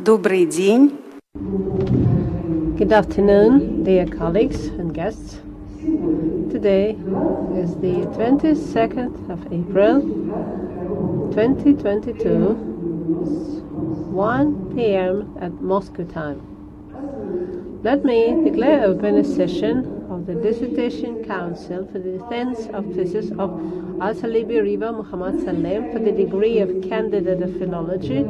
Добрый день. Good afternoon, dear colleagues and guests. Today is the 22nd of April, 2022. It's 1 p.m. at Moscow time. Let me declare open a session of the Dissertation Council for the defense of thesis of Alsalibi, Riwaa, Muhammad Salem for the degree of Candidate of Philology,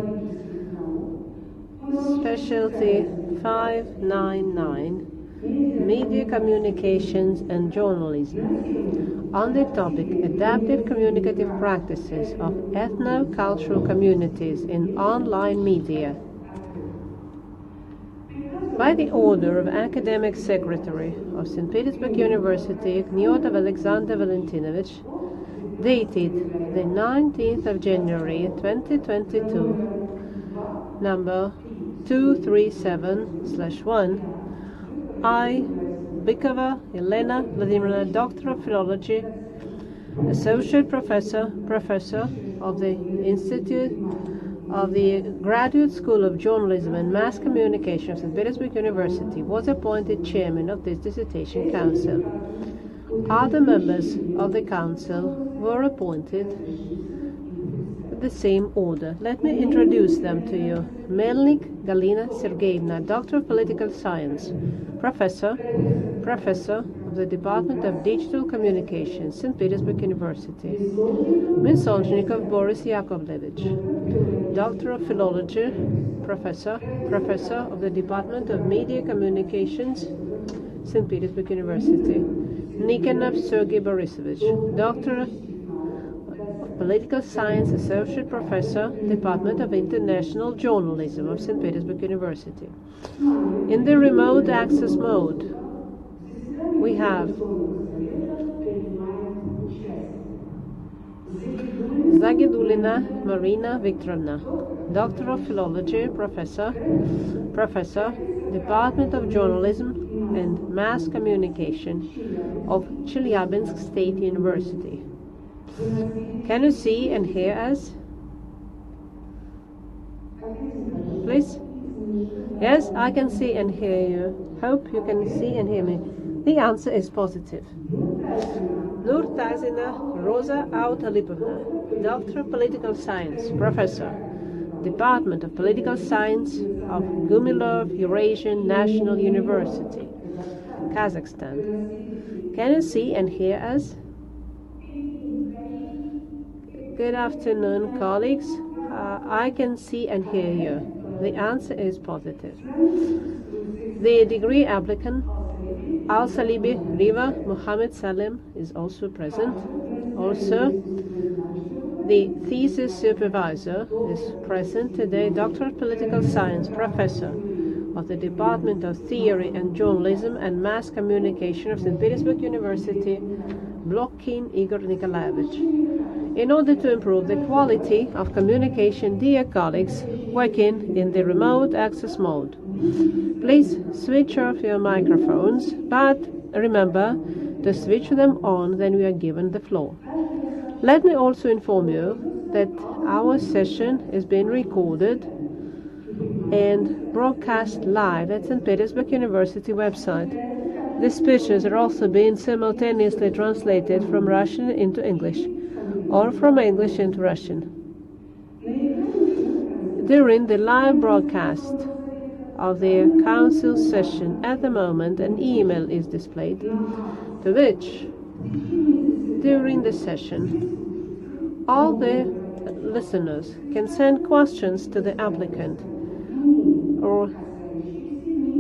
specialty 599, Media Communications and Journalism, on the topic Adaptive Communicative Practices of Ethno-Cultural Communities in Online Media. By the order of Academic Secretary of St. Petersburg University, Knyotov Alexander Valentinovich, dated the 19th of January 2022, number 237/1, I, Bykova Elena Vladimirovna, Doctor of Philology, Associate Professor of the Institute of the Graduate School of Journalism and Mass Communication of St. Petersburg University, was appointed Chairman of this Dissertation Council. Other members of the Council were appointed with the same order. Let me introduce them to you. Melnik Galina Sergeyevna, Doctor of Political Science, Professor of the Department of Digital Communications, St. Petersburg University. Misonjnikov Boris Yakovlevich, Doctor of Philology, Professor of the Department of Media Communications, St. Petersburg University. Nikonov Sergey Borisovich, Doctor of Political Science, Associate Professor, Department of International Journalism of St. Petersburg University. In the remote access mode, we have Zagidulina Marina Viktorovna, Doctor of Philology, Professor, Department of Journalism and Mass Communication of Chelyabinsk State University. Can you see and hear us? Please? Yes, I can see and hear you. Hope you can see and hear me. The answer is positive. Nurtazina Rosa Autalipovna, Doctor of Political Science, Professor, Department of Political Science of Gumilov Eurasian National University, Kazakhstan. Can you see and hear us? Good afternoon, colleagues. I can see and hear you. The answer is positive. The degree applicant, Alsalibi, Riwaa, Muhammad Salem, is also present. Also, the thesis supervisor is present today, Doctor of Political Science, Professor of the Department of Theory and Journalism and Mass Communication of St. Petersburg University, Blokhin Igor Nikolaevich. In order to improve the quality of communication, dear colleagues working in the remote access mode, please switch off your microphones, but remember to switch them on when we are given the floor. Let me also inform you that our session is being recorded and broadcast live at St. Petersburg University website. The speeches are also being simultaneously translated from Russian into English, or from English into Russian. During the live broadcast of the council session at the moment, an email is displayed to which, during the session, all the listeners can send questions to the applicant or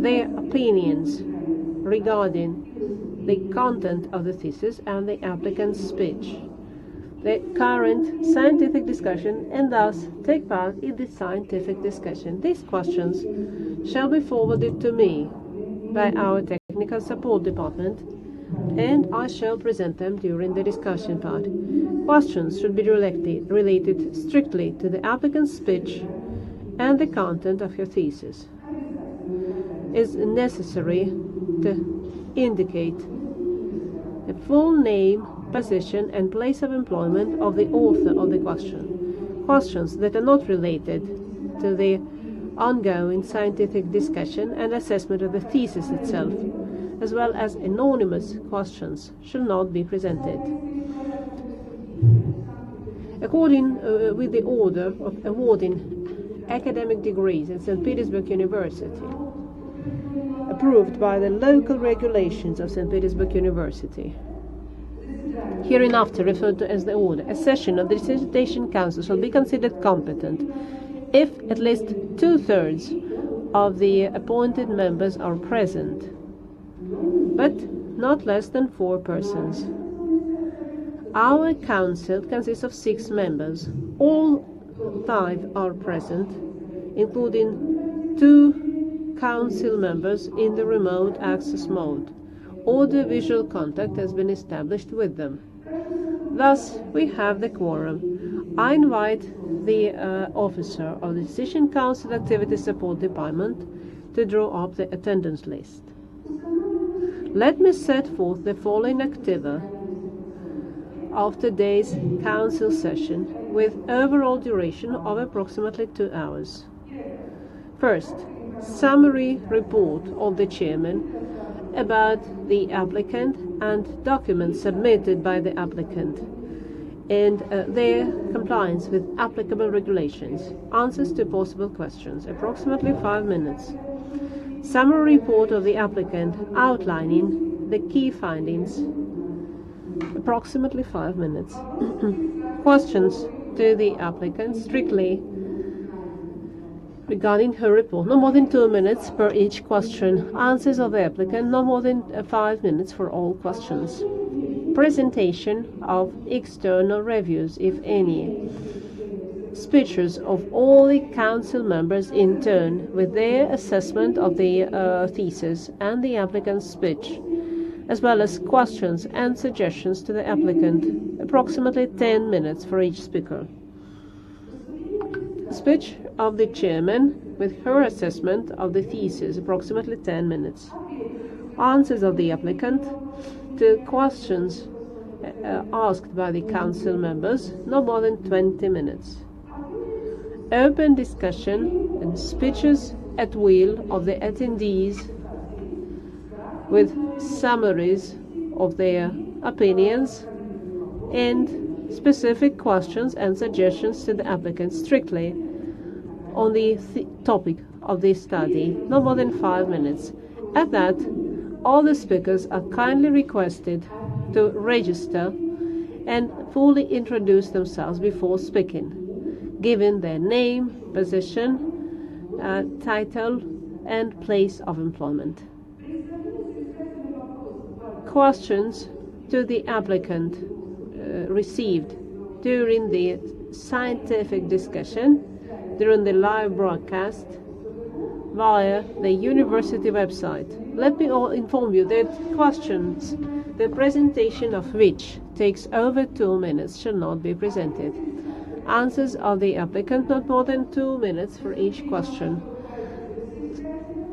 their opinions regarding the content of the thesis and the applicant's speech, the current scientific discussion, and thus take part in the scientific discussion. These questions shall be forwarded to me by our technical support department, and I shall present them during the discussion part. Questions should be related strictly to the applicant's speech and the content of your thesis. It is necessary to indicate the full name, position and place of employment of the author of the question. Questions that are not related to the ongoing scientific discussion and assessment of the thesis itself, as well as anonymous questions, shall not be presented. According with the order of awarding academic degrees at St. Petersburg University, approved by the local regulations of St. Petersburg University, hereinafter referred to as the order, a session of the Dissertation Council shall be considered competent if at least 2/3 of the appointed members are present, but not less than 4 persons. Our council consists of 6 members. All 5 are present, including 2 council members in the remote access mode. Audio-visual contact has been established with them. Thus, we have the quorum. I invite the officer of the Decision Council Activity Support Department to draw up the attendance list. Let me set forth the following activa of today's council session with overall duration of approximately 2 hours. First, summary report of the chairman about the applicant and documents submitted by the applicant and their compliance with applicable regulations. Answers to possible questions, approximately 5 minutes. Summary report of the applicant outlining the key findings, approximately 5 minutes. Questions to the applicant strictly regarding her report, no more than 2 minutes per each question. Answers of the applicant, no more than 5 minutes for all questions. Presentation of external reviews, if any. Speeches of all the council members in turn with their assessment of the thesis and the applicant's speech, as well as questions and suggestions to the applicant, approximately 10 minutes for each speaker. Speech of the chairman with her assessment of the thesis, approximately 10 minutes. Answers of the applicant to questions asked by the council members, no more than 20 minutes. Open discussion and speeches at will of the attendees with summaries of their opinions and specific questions and suggestions to the applicant strictly on the topic of this study, no more than 5 minutes. At that, all the speakers are kindly requested to register and fully introduce themselves before speaking, giving their name, position, title, and place of employment. Questions to the applicant received during the scientific discussion, during the live broadcast, via the university website. Let me inform you that questions, the presentation of which takes over 2 minutes, shall not be presented. Answers of the applicant, not more than 2 minutes for each question.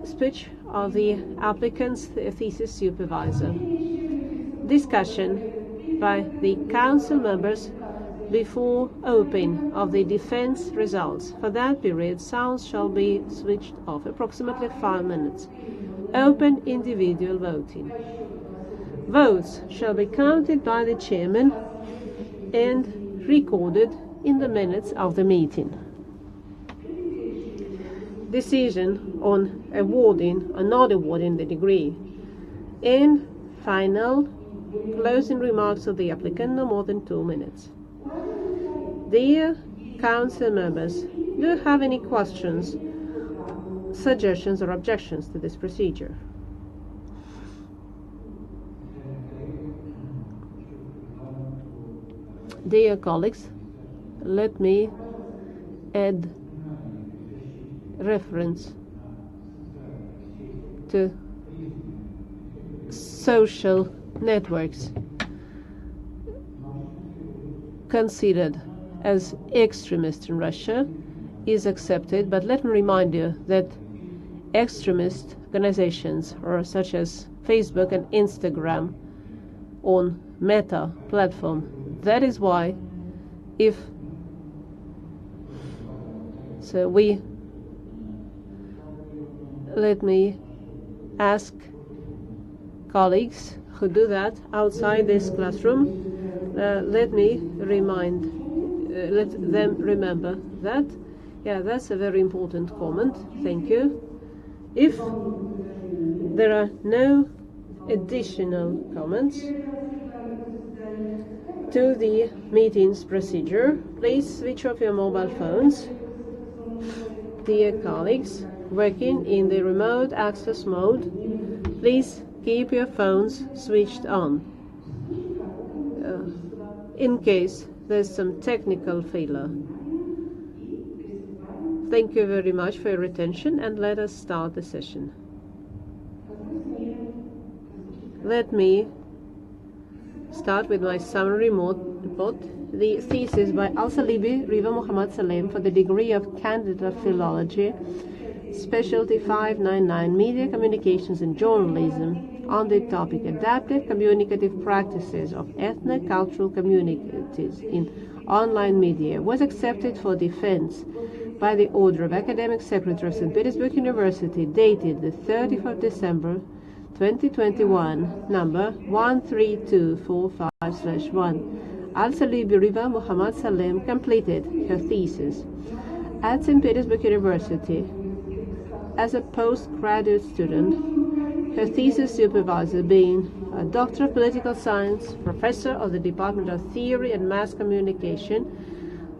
Speech of the applicant's thesis supervisor. Discussion by the council members before opening of the defense results. For that period, sounds shall be switched off, approximately 5 minutes. Open individual voting. Votes shall be counted by the chairman and recorded in the minutes of the meeting. Decision on awarding or not awarding the degree. And final closing remarks of the applicant, no more than 2 minutes. Dear council members, do you have any questions, suggestions, or objections to this procedure? Dear colleagues, let me add reference to social networks considered as extremist in Russia is accepted, but let me remind you that extremist organizations are such as Facebook and Instagram on Meta platform. That is why we let me ask colleagues who do that outside this classroom, let them remember that. Yeah, that's a very important comment. Thank you. If there are no additional comments to the meeting's procedure, please switch off your mobile phones. Dear colleagues working in the remote access mode, please keep your phones switched on in case there's some technical failure. Thank you very much for your attention, and let us start the session. Let me start with my summary report. The thesis by Alsalibi, Riwaa Salem, for the degree of Candidate of Philology, Specialty 599, Media Communications and Journalism, on the topic Adaptive Communicative Practices of Ethno-Cultural Communities in Online Media, was accepted for defense by the Order of Academic Secretary of St. Petersburg University, dated the 30th of December 2021, number 13245/1. Alsalibi Riwaa Salem completed her thesis at St. Petersburg University as a postgraduate student, her thesis supervisor being a Doctor of Political Science, Professor of the Department of Theory and Mass Communication,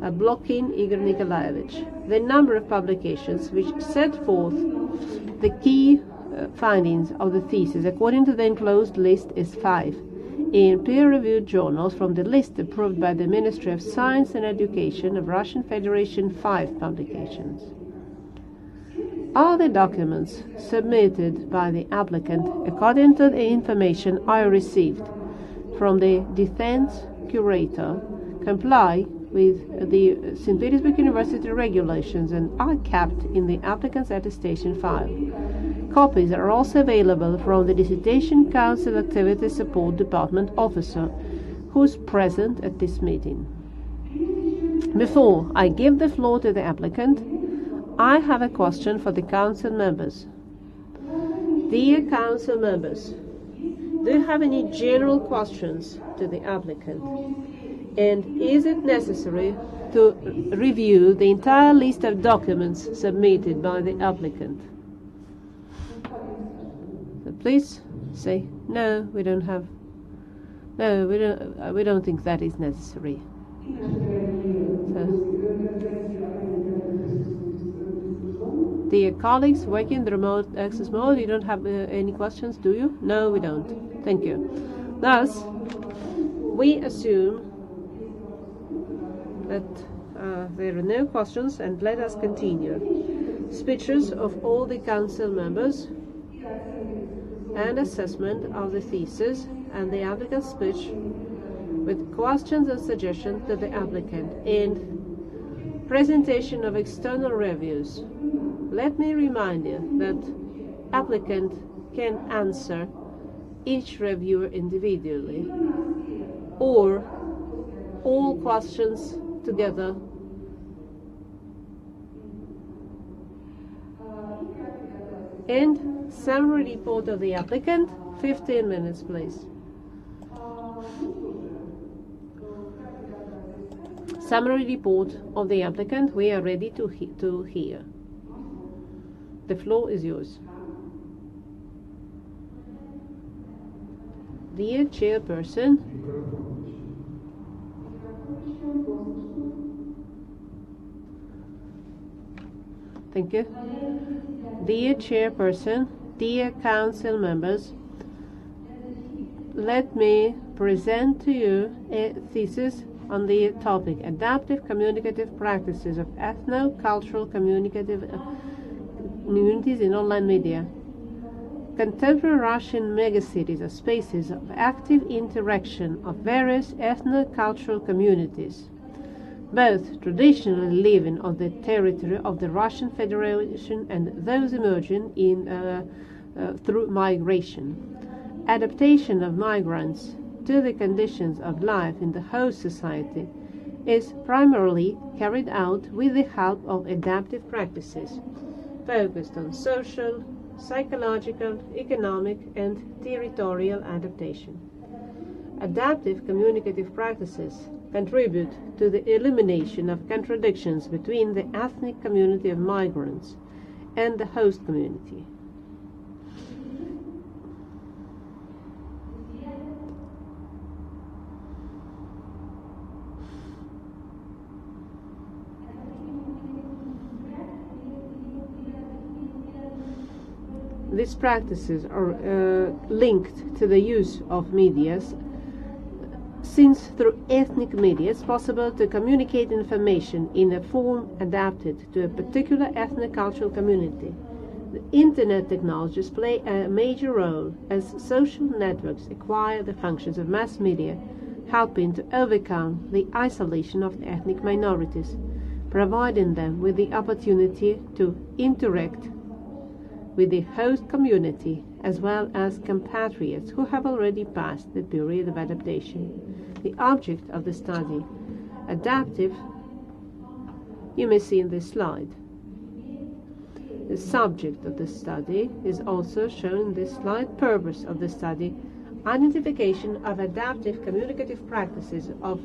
Blokin Igor Nikolaevich. The number of publications which set forth the key findings of the thesis according to the enclosed list is 5. In peer-reviewed journals from the list approved by the Ministry of Science and Education of Russian Federation, 5 publications. All the documents submitted by the applicant according to the information I received from the defense curator comply with the St. Petersburg University regulations and are kept in the applicant's attestation file. Copies are also available from the Dissertation Council Activity Support Department officer who is present at this meeting. Before I give the floor to the applicant, I have a question for the council members. Dear council members, do you have any general questions to the applicant? And is it necessary to review the entire list of documents submitted by the applicant? So please say, no, we don't have. No, we don't think that is necessary. Dear colleagues working in the remote access mode, you don't have any questions, do you? No, we don't. Thank you. Thus, we assume that there are no questions, and let us continue. Speeches of all the council members and assessment of the thesis and the applicant's speech with questions and suggestions to the applicant, and presentation of external reviews. Let me remind you that applicant can answer each reviewer individually or all questions together. And summary report of the applicant, 15 minutes please. Summary report of the applicant, we are ready to hear. The floor is yours. Dear chairperson, thank you. Dear chairperson, dear council members, let me present to you a thesis on the topic Adaptive Communicative Practices of Ethno-Cultural Communities in Online Media. Contemporary Russian megacities are spaces of active interaction of various ethno-cultural communities, both traditionally living on the territory of the Russian Federation and those emerging through migration. Adaptation of migrants to the conditions of life in the host society is primarily carried out with the help of adaptive practices focused on social, psychological, economic, and territorial adaptation. Adaptive communicative practices contribute to the elimination of contradictions between the ethnic community of migrants and the host community. These practices are linked to the use of media, since through ethnic media it's possible to communicate information in a form adapted to a particular ethno-cultural community. The Internet technologies play a major role as social networks acquire the functions of mass media, helping to overcome the isolation of ethnic minorities, providing them with the opportunity to interact with the host community as well as compatriots who have already passed the period of adaptation. The object of the study, adaptive, you may see in this slide. The subject of the study is also shown in this slide. Purpose of the study, identification of adaptive communicative practices of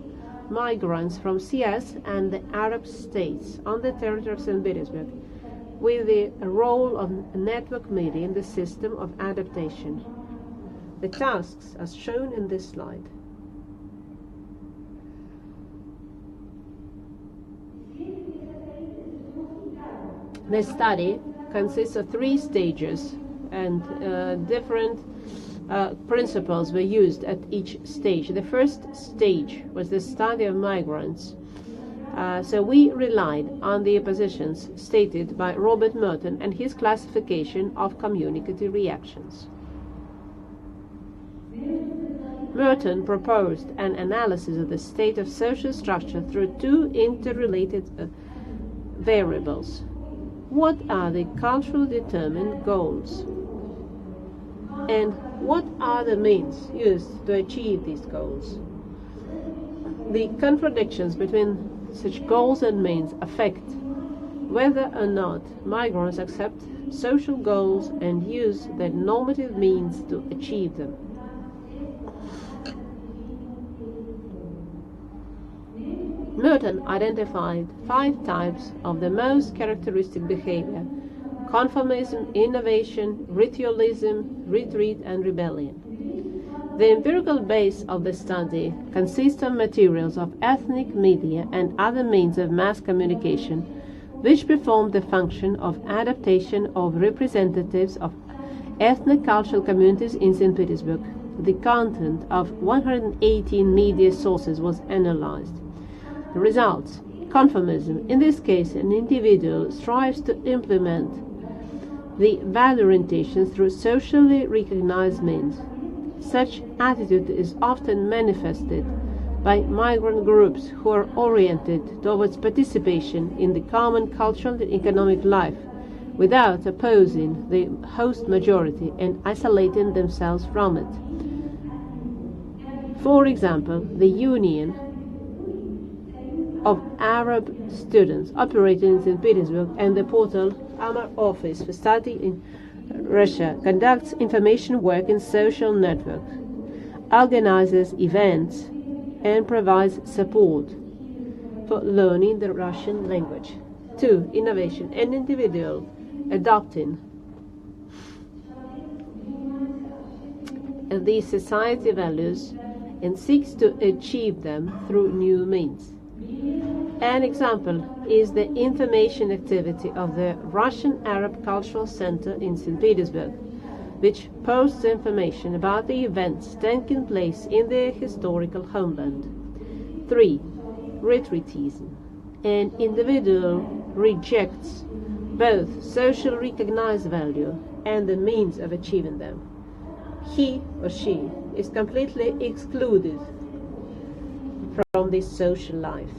migrants from CS and the Arab states on the territory of St. Petersburg, with the role of network media in the system of adaptation. The tasks are shown in this slide. The study consists of 3 stages, and different principles were used at each stage. The first stage was the study of migrants. So we relied on the positions stated by Robert Merton and his classification of communicative reactions. Merton proposed an analysis of the state of social structure through 2 interrelated variables. What are the culturally determined goals? And what are the means used to achieve these goals? The contradictions between such goals and means affect whether or not migrants accept social goals and use the normative means to achieve them. Merton identified 5 types of the most characteristic behavior: conformism, innovation, ritualism, retreat, and rebellion. The empirical base of the study consists of materials of ethnic media and other means of mass communication, which perform the function of adaptation of representatives of ethno-cultural communities in St. Petersburg. The content of 118 media sources was analyzed. The results: conformism. In this case, an individual strives to implement the value orientations through socially recognized means. Such attitude is often manifested by migrant groups who are oriented towards participation in the common cultural and economic life without opposing the host majority and isolating themselves from it. For example, the Union of Arab Students operating in St. Petersburg and the portal Our Office for Study in Russia conducts information work in social networks, organizes events, and provides support for learning the Russian language. 2. Innovation. An individual adopting these society values and seeks to achieve them through new means. An example is the information activity of the Russian Arab Cultural Center in St. Petersburg, which posts information about the events taking place in their historical homeland. 3. Retreatism. An individual rejects both socially recognized value and the means of achieving them. He or she is completely excluded from this social life.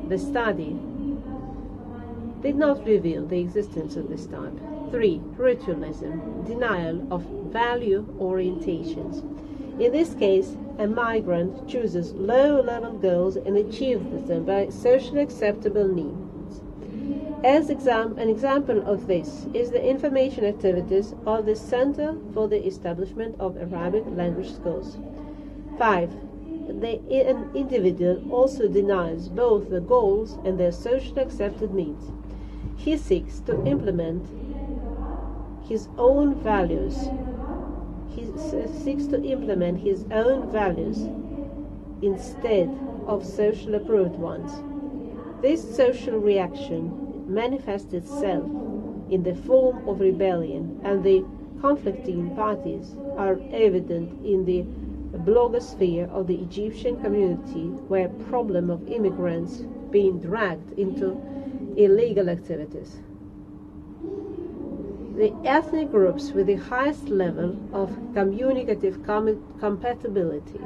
The study did not reveal the existence of this type. 3. Ritualism, denial of value orientations. In this case, a migrant chooses low-level goals and achieves them by socially acceptable means. An example of this is the information activities of the Center for the Establishment of Arabic Language Schools. 5. An individual also denies both the goals and their socially accepted needs. He seeks to implement his own values. He seeks to implement his own values instead of socially approved ones. This social reaction manifests itself in the form of rebellion, and the conflicting parties are evident in the blogosphere of the Egyptian community, where problem of immigrants being dragged into illegal activities. The ethnic groups with the highest level of communicative compatibility,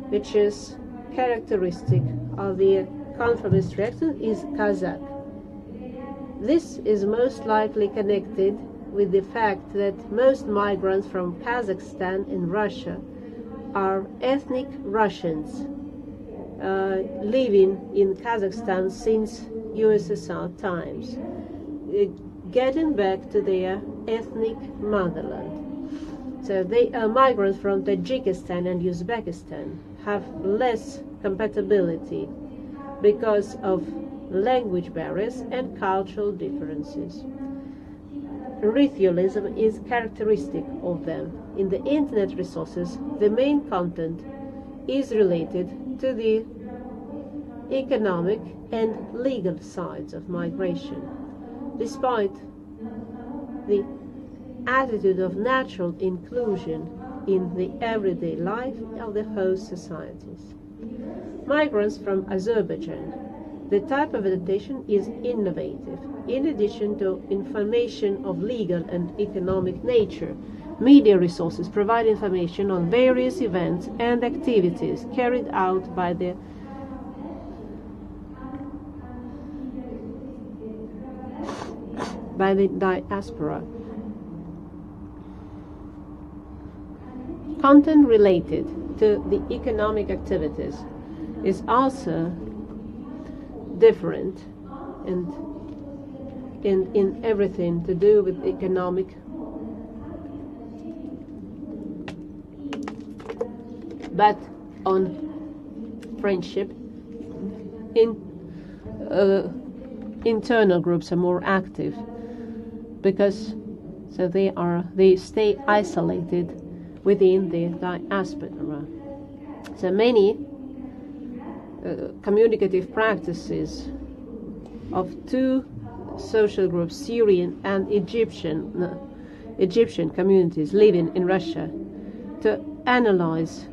which is characteristic of the conformist reaction, is Kazakh. This is most likely connected with the fact that most migrants from Kazakhstan and Russia are ethnic Russians living in Kazakhstan since USSR times, getting back to their ethnic motherland. So they are migrants from Tajikistan and Uzbekistan have less compatibility because of language barriers and cultural differences. Ritualism is characteristic of them. In the internet resources, the main content is related to the economic and legal sides of migration, despite the attitude of natural inclusion in the everyday life of the host societies. Migrants from Azerbaijan. The type of adaptation is innovative. In addition to information of legal and economic nature, media resources provide information on various events and activities carried out by the diaspora. Content related to the economic activities is also different and in everything to do with economic but on friendship. Internal groups are more active because they stay isolated within the diaspora. So many communicative practices of two social groups, Syrian and Egyptian communities living in Russia, to analyze.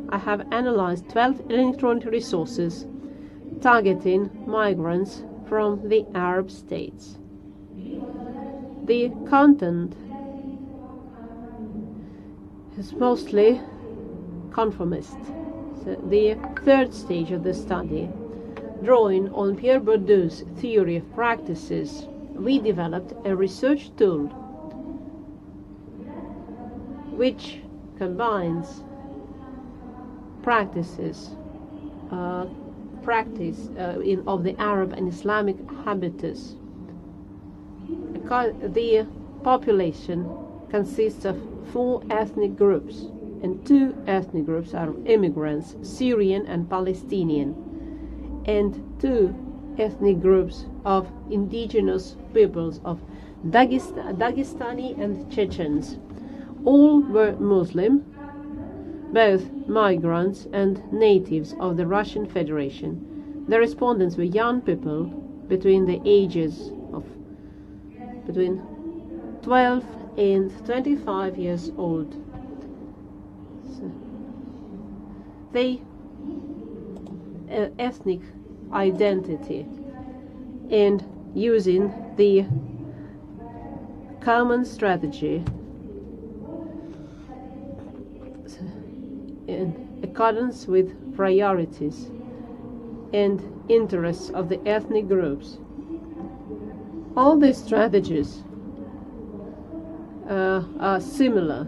I have analyzed 12 electronic resources targeting migrants from the Arab states. The content is mostly conformist. So the third stage of the study, drawing on Pierre Bourdieu's theory of practices, we developed a research tool which combines practices of the Arab and Islamic habitus. The population consists of 4 ethnic groups, and 2 ethnic groups are immigrants, Syrian and Palestinian, and 2 ethnic groups of indigenous peoples of Dagestani and Chechens. All were Muslim, both migrants and natives of the Russian Federation. The respondents were young people between the ages of between 12 and 25 years old. So they ethnic identity and using the common strategy in accordance with priorities and interests of the ethnic groups. All these strategies are similar,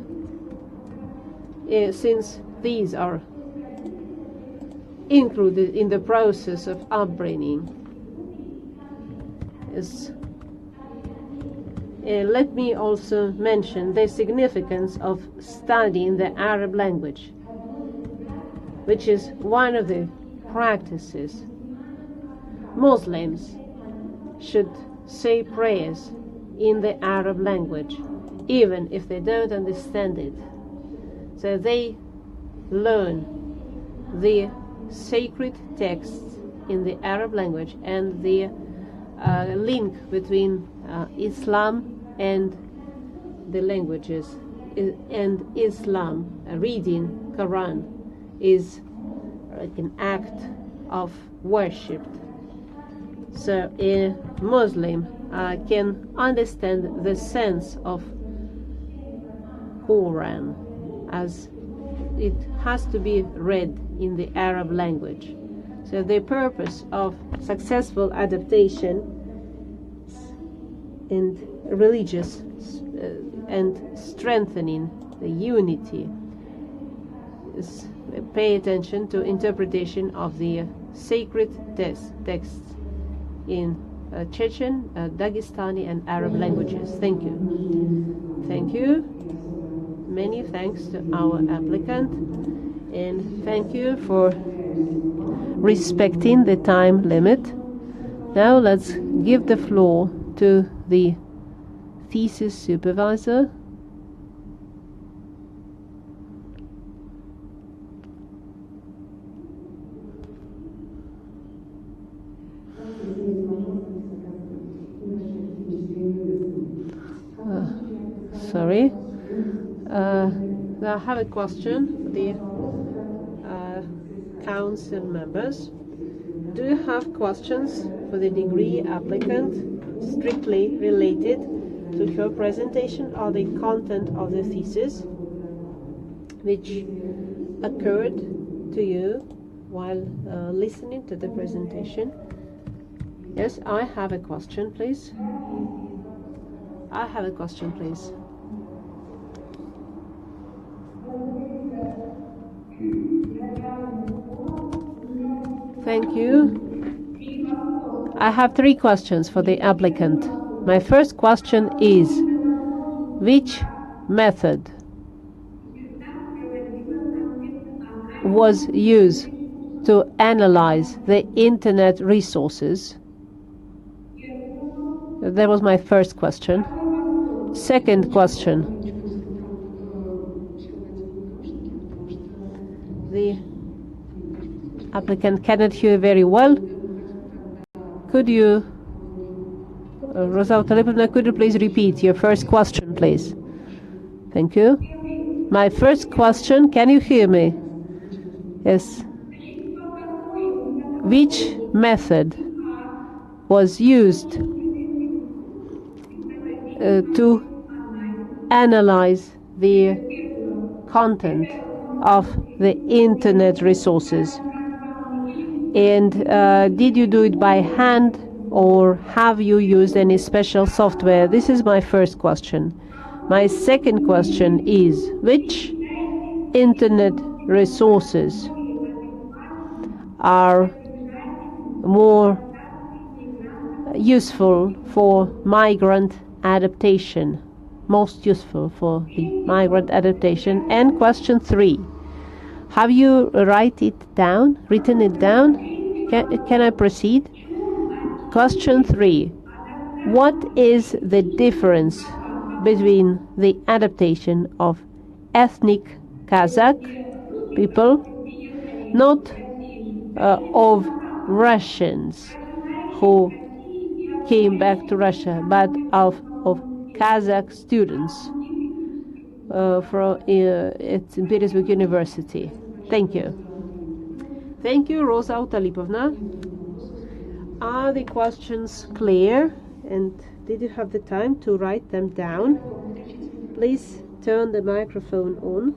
since these are included in the process of upbringing. Let me also mention the significance of studying the Arab language, which is one of the practices. Muslims should say prayers in the Arab language, even if they don't understand it. So they learn the sacred texts in the Arab language and the link between Islam and the languages. And Islam, reading Quran, is like an act of worship. So a Muslim can understand the sense of Quran as it has to be read in the Arab language. So the purpose of successful adaptation and religious and strengthening the unity is pay attention to interpretation of the sacred texts in Chechen, Dagestani and Arab languages. Thank you. Thank you. Many thanks to our applicant, and thank you for respecting the time limit. Now let's give the floor to the thesis supervisor. Sorry. I have a question for the council members. Do you have questions for the degree applicant strictly related to her presentation or the content of the thesis which occurred to you while listening to the presentation? Yes, I have a question, please. I have a question, please. Thank you. I have 3 questions for the applicant. My first question is, which method was used to analyze the internet resources? That was my first question. Second question. The applicant cannot hear very well. Could you, Alsalibi, could you please repeat your first question, please? Thank you. My first question, can you hear me? Yes. Which method was used to analyze the content of the internet resources? And did you do it by hand or have you used any special software? This is my first question. My second question is, which internet resources are more useful for migrant adaptation, most useful for the migrant adaptation? And question 3, have you written it down? Can I proceed? Question 3, what is the difference between the adaptation of ethnic Kazakh people, not of Russians who came back to Russia, but of Kazakh students at St. Petersburg University? Thank you. Thank you, Rosa Utalipovna. Are the questions clear? And did you have the time to write them down? Please turn the microphone on.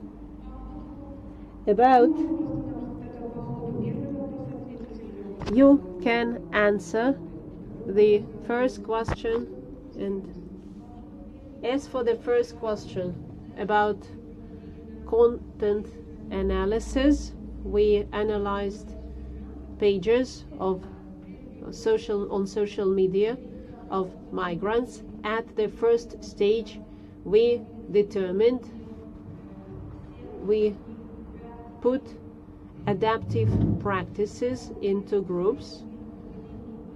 You can answer the first question, and as for the first question about content analysis, we analyzed pages of social media of migrants. At the first stage, we put adaptive practices into groups,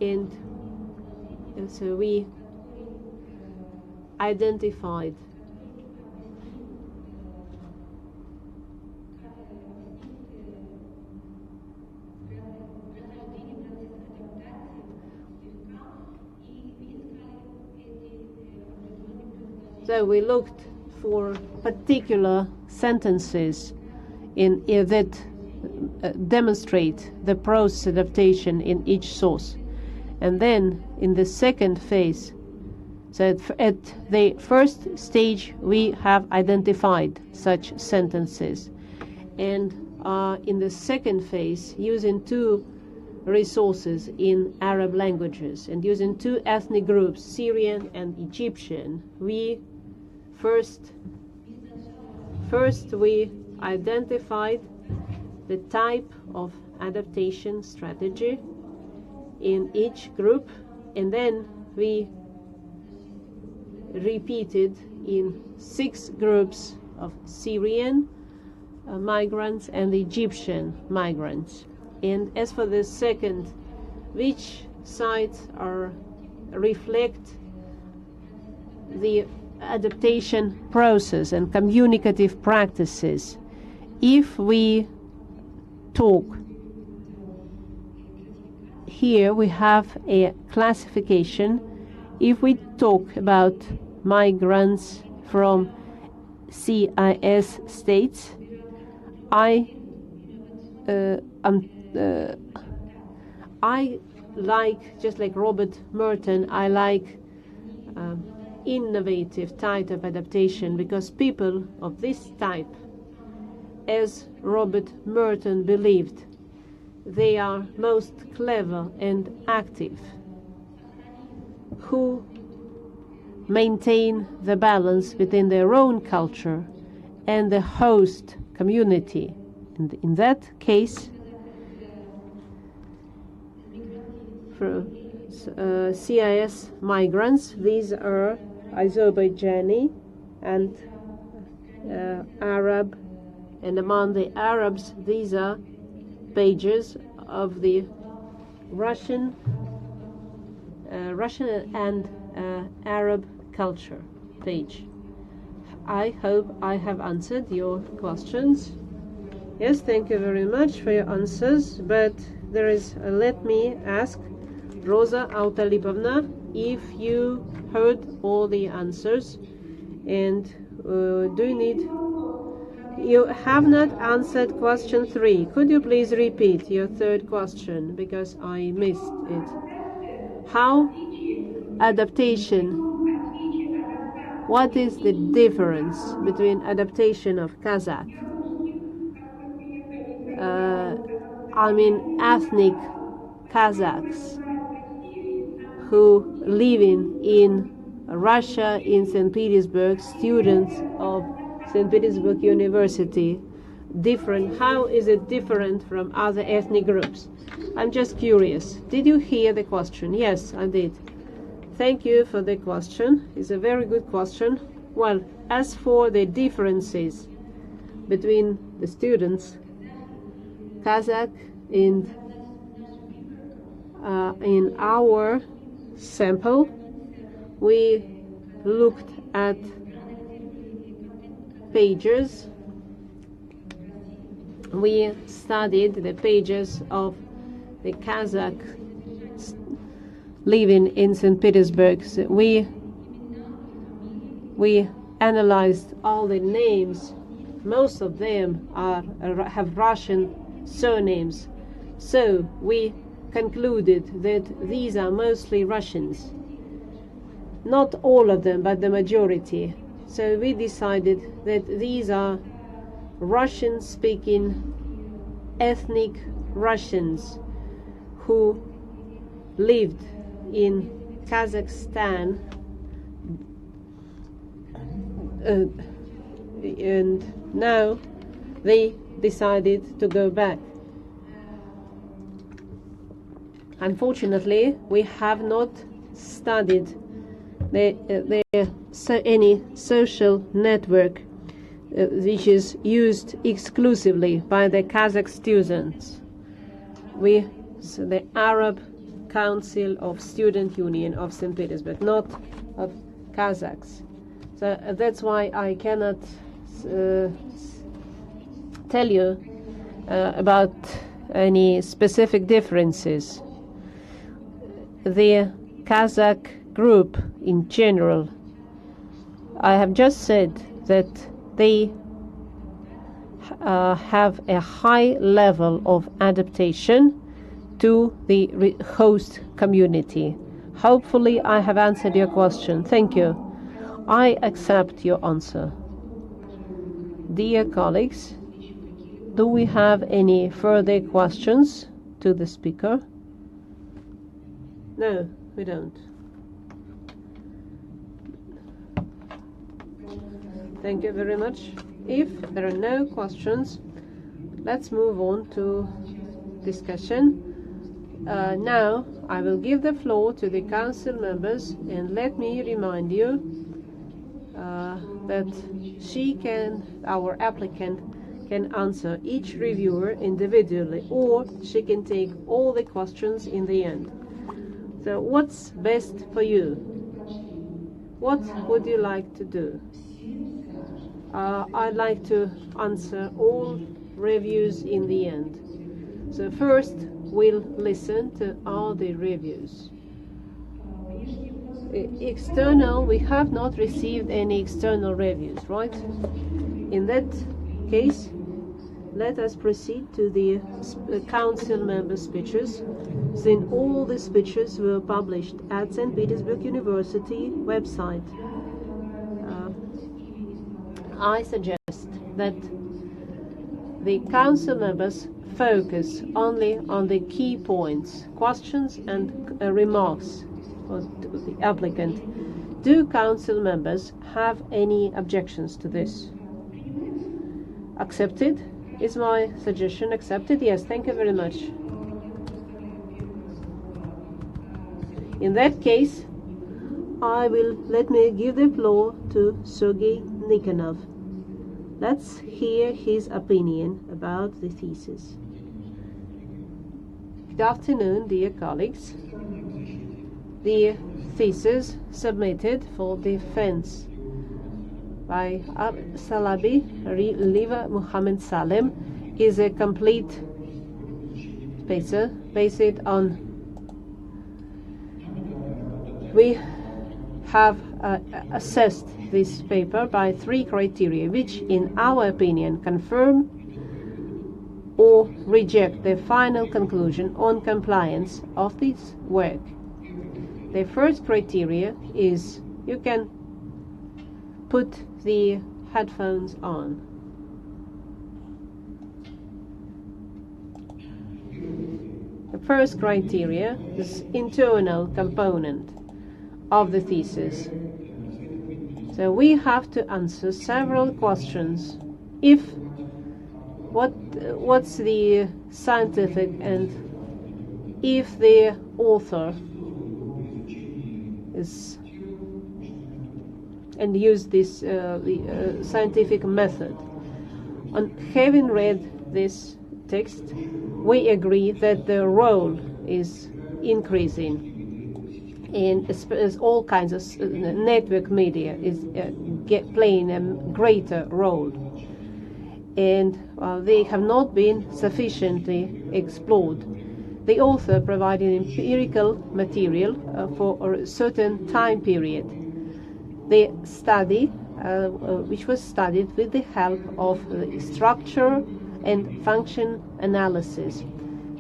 and so we identified so we looked for particular sentences that demonstrate the process adaptation in each source. And then in the second phase, so at the first stage, we have identified such sentences. And in the second phase, using two resources in Arab languages and using two ethnic groups, Syrian and Egyptian, we first we identified the type of adaptation strategy in each group, and then we repeated in 6 groups of Syrian migrants and Egyptian migrants. And as for the second, which sites reflect the adaptation process and communicative practices. If we talk, here we have a classification. If we talk about migrants from CIS states, I like, just like Robert Merton, I like innovative type of adaptation, because people of this type, as Robert Merton believed, they are most clever and active, who maintain the balance between their own culture and the host community. And in that case, for CIS migrants, these are Azerbaijani and Arab, and among the Arabs, these are pages of the Russian and Arab culture page. I hope I have answered your questions. Yes, thank you very much for your answers, but there is, let me ask Rosa Alsalibi if you heard all the answers, and do you need, you have not answered question 3. Could you please repeat your third question, because I missed it? How adaptation, what is the difference between adaptation of Kazakh, ethnic Kazakhs who living in Russia, in St. Petersburg, students of St. Petersburg University, different? How is it different from other ethnic groups? I'm just curious. Did you hear the question? Yes, I did. Thank you for the question. It's a very good question. Well, as for the differences between the students, Kazakh in our sample, we looked at pages. We studied the pages of the Kazakh living in St. Petersburg. So we analyzed all the names. Most of them have Russian surnames. So we concluded that these are mostly Russians. Not all of them, but the majority. So we decided that these are Russian-speaking ethnic Russians who lived in Kazakhstan and now they decided to go back. Unfortunately, we have not studied any social network which is used exclusively by the Kazakh students. The Arab Council of Student Union of St. Petersburg, not of Kazakhs. So that's why I cannot tell you about any specific differences. The Kazakh group in general, I have just said that they have a high level of adaptation to the host community. Hopefully I have answered your question. Thank you. I accept your answer. Dear colleagues, do we have any further questions to the speaker? No, we don't. Thank you very much. If there are no questions, let's move on to discussion. Now I will give the floor to the council members, and let me remind you that our applicant can answer each reviewer individually, or she can take all the questions in the end. So what's best for you? What would you like to do? I'd like to answer all reviews in the end. So first, we'll listen to all the reviews. External, we have not received any external reviews, right? In that case, let us proceed to the council member speeches. Then all the speeches were published at St. Petersburg University website. I suggest that the council members focus only on the key points, questions and remarks to the applicant. Do council members have any objections to this? Accepted? Is my suggestion accepted? Yes, thank you very much. In that case, let me give the floor to Sergei Nikonov. Let's hear his opinion about the thesis. Good afternoon, dear colleagues. The thesis submitted for defense by Alsalibi, Riwaa Muhammad Salem is a complete paper based on. We have assessed this paper by 3 criteria, which in our opinion confirm or reject the final conclusion on compliance of this work. The first criteria is you can put the headphones on. The first criteria is internal component of the thesis. So we have to answer several questions. What's the scientific, and if the author is and use this the scientific method. On having read this text, we agree that the role is increasing, and as all kinds of network media is playing a greater role, and they have not been sufficiently explored. The author provided empirical material for a certain time period. The study, which was studied with the help of structure and function analysis.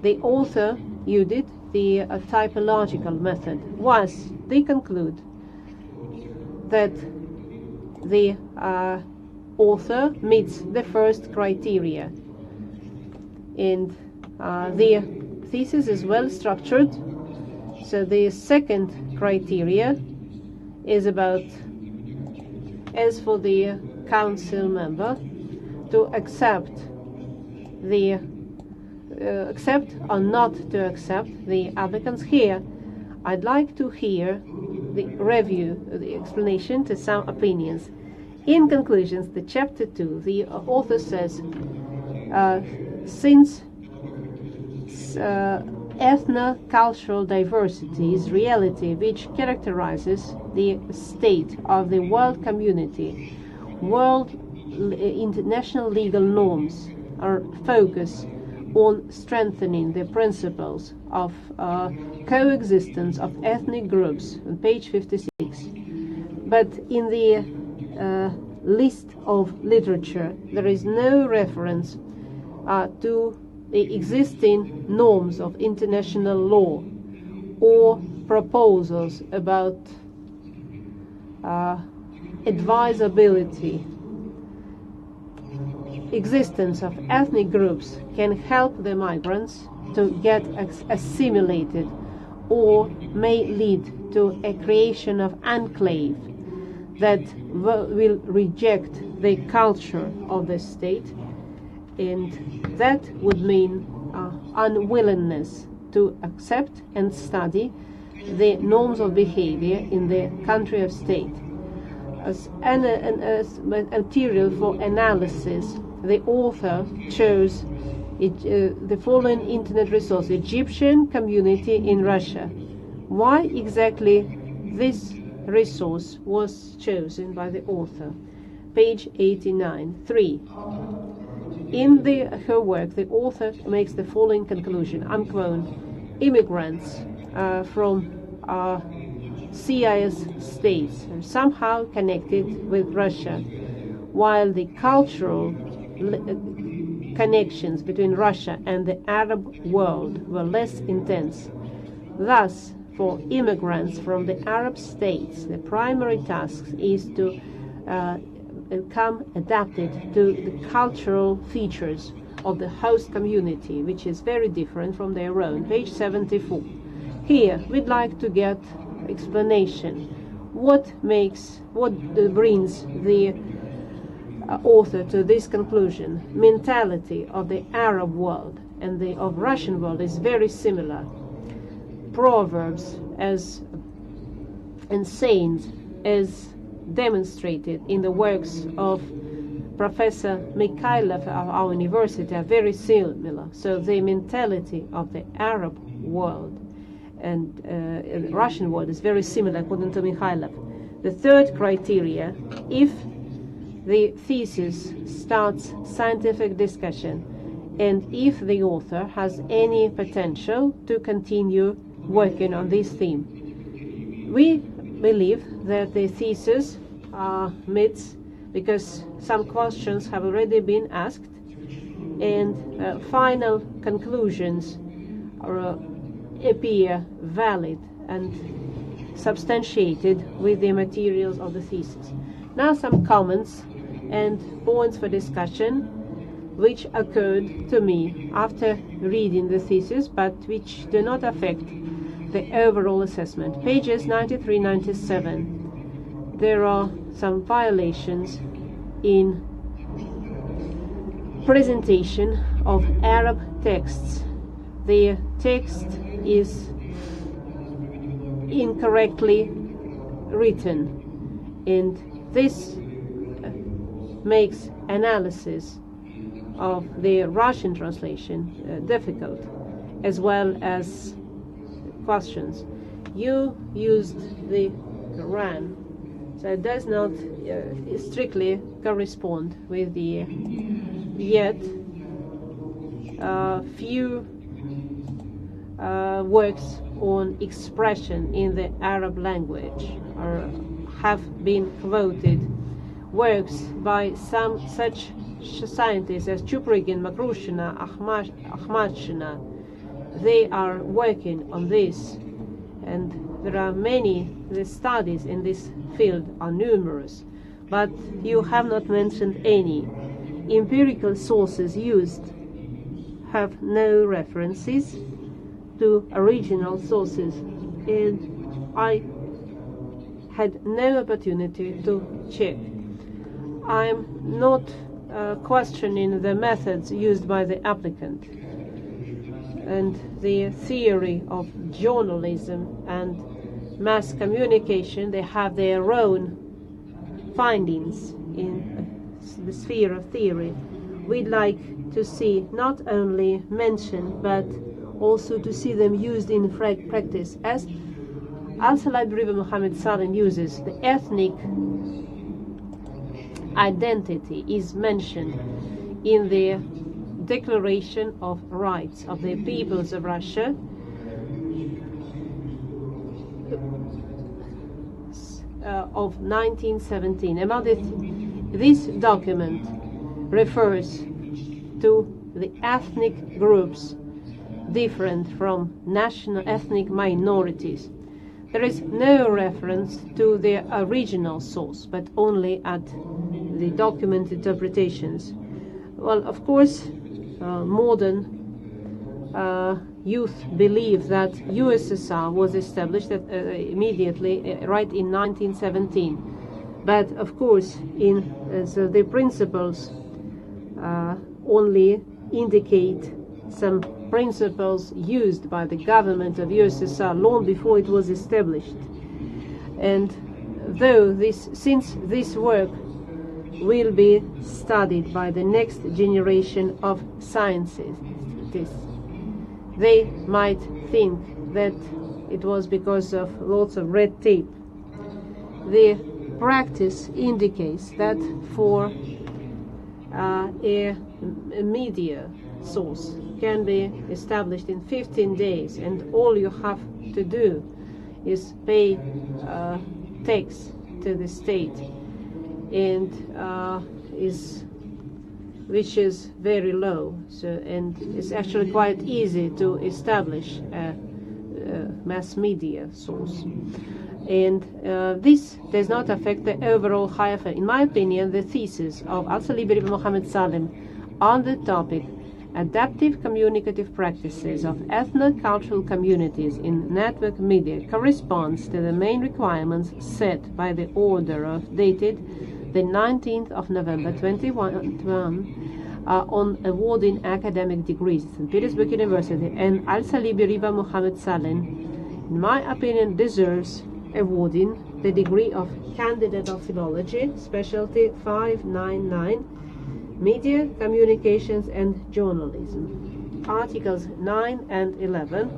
The author used the typological method. Was they conclude that the author meets the first criteria, and the thesis is well structured. So the second criteria is about, as for the council member, to accept or not to accept the applicants. Here I'd like to hear the review, the explanation to some opinions. In conclusions, the chapter 2, the author says, since ethno-cultural diversity is reality which characterizes the state of the world community, world international legal norms are focused on strengthening the principles of coexistence of ethnic groups on page 56. But in the list of literature, there is no reference to the existing norms of international law or proposals about advisability. Existence of ethnic groups can help the migrants to get assimilated or may lead to a creation of enclave that will reject the culture of the state, and that would mean unwillingness to accept and study the norms of behavior in the country of state. As material for analysis, the author chose the following internet resource: Egyptian community in Russia. Why exactly this resource was chosen by the author? Page 89. 3. In her work, the author makes the following conclusion, I'm quoting, immigrants from CIS states are somehow connected with Russia, while the cultural connections between Russia and the Arab world were less intense. Thus, for immigrants from the Arab states, the primary task is to become adapted to the cultural features of the host community, which is very different from their own. Page 74. Here, we'd like to get explanation. What brings the author to this conclusion? Mentality of the Arab world and the of Russian world is very similar. Proverbs and sayings as demonstrated in the works of Professor Mikhailov of our university are very similar. So the mentality of the Arab world and the Russian world is very similar according to Mikhailov. The third criteria, if the thesis starts scientific discussion and if the author has any potential to continue working on this theme. We believe that the thesis meets because some questions have already been asked and final conclusions appear valid and substantiated with the materials of the thesis. Now some comments and points for discussion which occurred to me after reading the thesis but which do not affect the overall assessment. Pages 93-97. There are some violations in presentation of Arab texts. The text is incorrectly written, and this makes analysis of the Russian translation difficult, as well as questions. You used the Quran, so it does not strictly correspond with the yet few works on expression in the Arab language have been quoted. Works by some such scientists as Chuprigin, Makrushina, Akhmadshina, they are working on this, and there are many. The studies in this field are numerous, but you have not mentioned any. Empirical sources used have no references to original sources, and I had no opportunity to check. I'm not questioning the methods used by the applicant. and the theory of journalism and mass communication, they have their own findings in the sphere of theory. We'd like to see not only mentioned, but also to see them used in practice, as Alsalibi Muhammad Salem uses the ethnic identity is mentioned in the Declaration of Rights of the Peoples of Russia, of 1917. This document refers to the ethnic groups different from national ethnic minorities. There is no reference to the original source, but only at the document interpretations. Well, of course, modern youth believe that USSR was established immediately, right in 1917. But of course, so the principles only indicate some principles used by the government of USSR long before it was established. And since this work will be studied by the next generation of scientists, they might think that it was because of lots of red tape. The practice indicates that for a media source can be established in 15 days, and all you have to do is pay tax to the state, and which is very low. And it's actually quite easy to establish a mass media source. And this does not affect the overall haifa. In my opinion, the thesis of Alsalibi Muhammad Salem on the topic adaptive communicative practices of ethno-cultural communities in network media corresponds to the main requirements set by the order of dated the 19th of November 2021 on awarding academic degrees at St. Petersburg University, and Alsalibi Riwaa Muhammad Salem, in my opinion, deserves awarding the degree of Candidate of Philology, specialty 599, Media, Communications and Journalism. Articles 9 and 11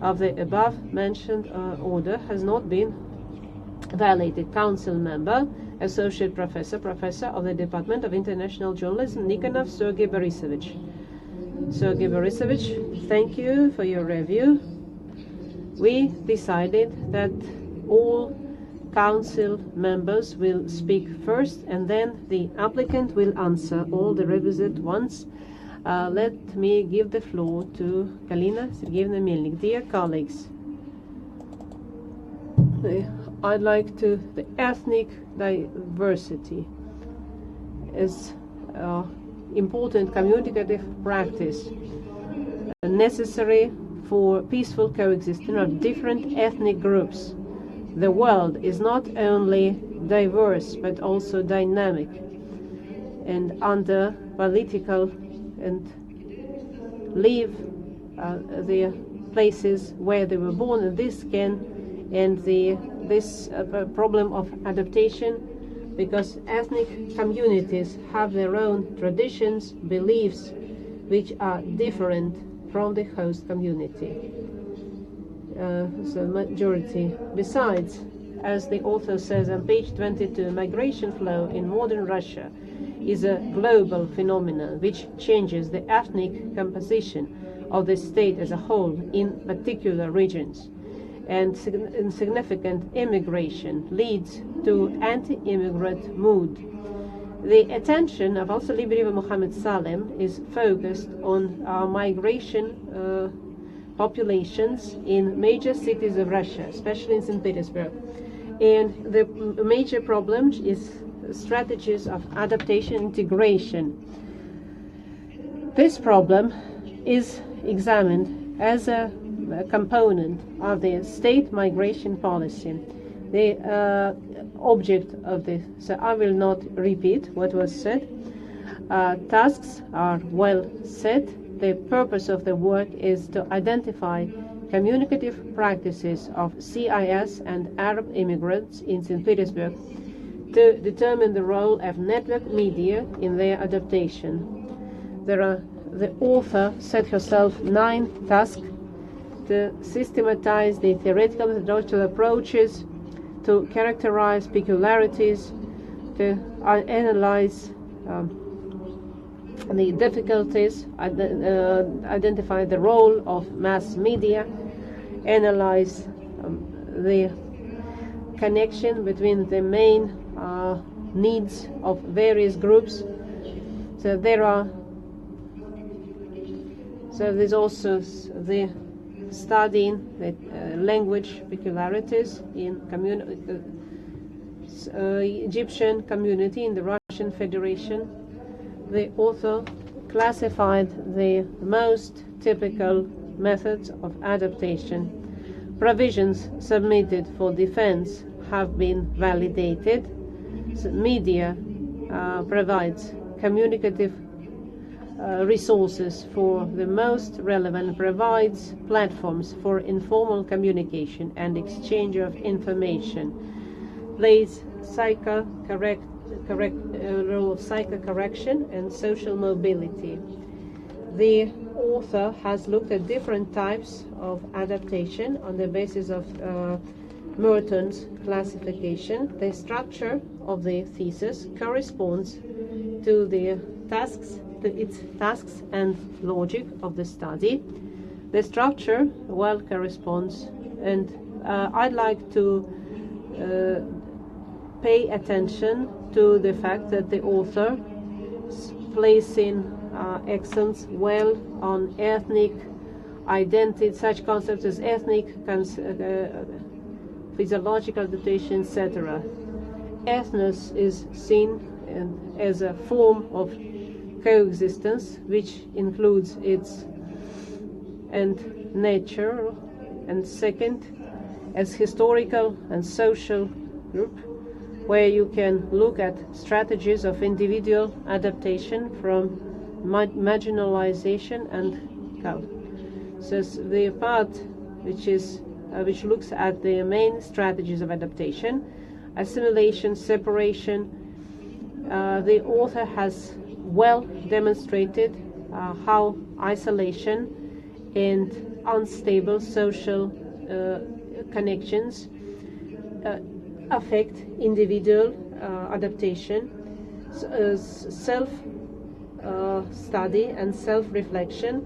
of the above mentioned order has not been violated. Council member, Associate Professor, Professor of the Department of International Journalism, Nikonov Sergei Borisovich. Sergei Borisovich, thank you for your review. We decided that all council members will speak first, and then the applicant will answer all the requisite ones. Let me give the floor to Galina Sergeyevna Melnik. Dear colleagues, I'd like to the ethnic diversity is important communicative practice necessary for peaceful coexistence of different ethnic groups. The world is not only diverse but also dynamic, and under political and live the places where they were born, and this problem of adaptation, because ethnic communities have their own traditions, beliefs, which are different from the host community. So majority. Besides, as the author says on page 22, migration flow in modern Russia is a global phenomenon which changes the ethnic composition of the state as a whole in particular regions, and significant immigration leads to anti-immigrant mood. The attention of Alsalibi Muhammad Salem is focused on migration populations in major cities of Russia, especially in St. Petersburg. And the major problem is strategies of adaptation integration. This problem is examined as a component of the state migration policy. The object of this, so I will not repeat what was said. Tasks are well set. The purpose of the work is to identify communicative practices of CIS and Arab immigrants in St. Petersburg, to determine the role of network media in their adaptation. The author set herself 9 tasks to systematize the theoretical and methodological approaches, to characterize peculiarities, to analyze the difficulties, identify the role of mass media, analyze the connection between the main needs of various groups. So there's also the studying the language peculiarities in Egyptian community in the Russian Federation. The author classified the most typical methods of adaptation. Provisions submitted for defense have been validated. So media provides communicative resources for the most relevant, provides platforms for informal communication and exchange of information, plays role of psychocorrection and social mobility. The author has looked at different types of adaptation on the basis of Merton's classification. The structure of the thesis corresponds to the tasks, to its tasks and logic of the study. The structure well corresponds, and I'd like to pay attention to the fact that the author placing accents well on ethnic identity, such concepts as ethnic, physiological adaptation, etc. Ethnos is seen as a form of coexistence, which includes its and nature, and second, as historical and social group, where you can look at strategies of individual adaptation from marginalization and cult. So the part which looks at the main strategies of adaptation, assimilation, separation, the author has well demonstrated how isolation and unstable social connections affect individual adaptation, self-study and self-reflection,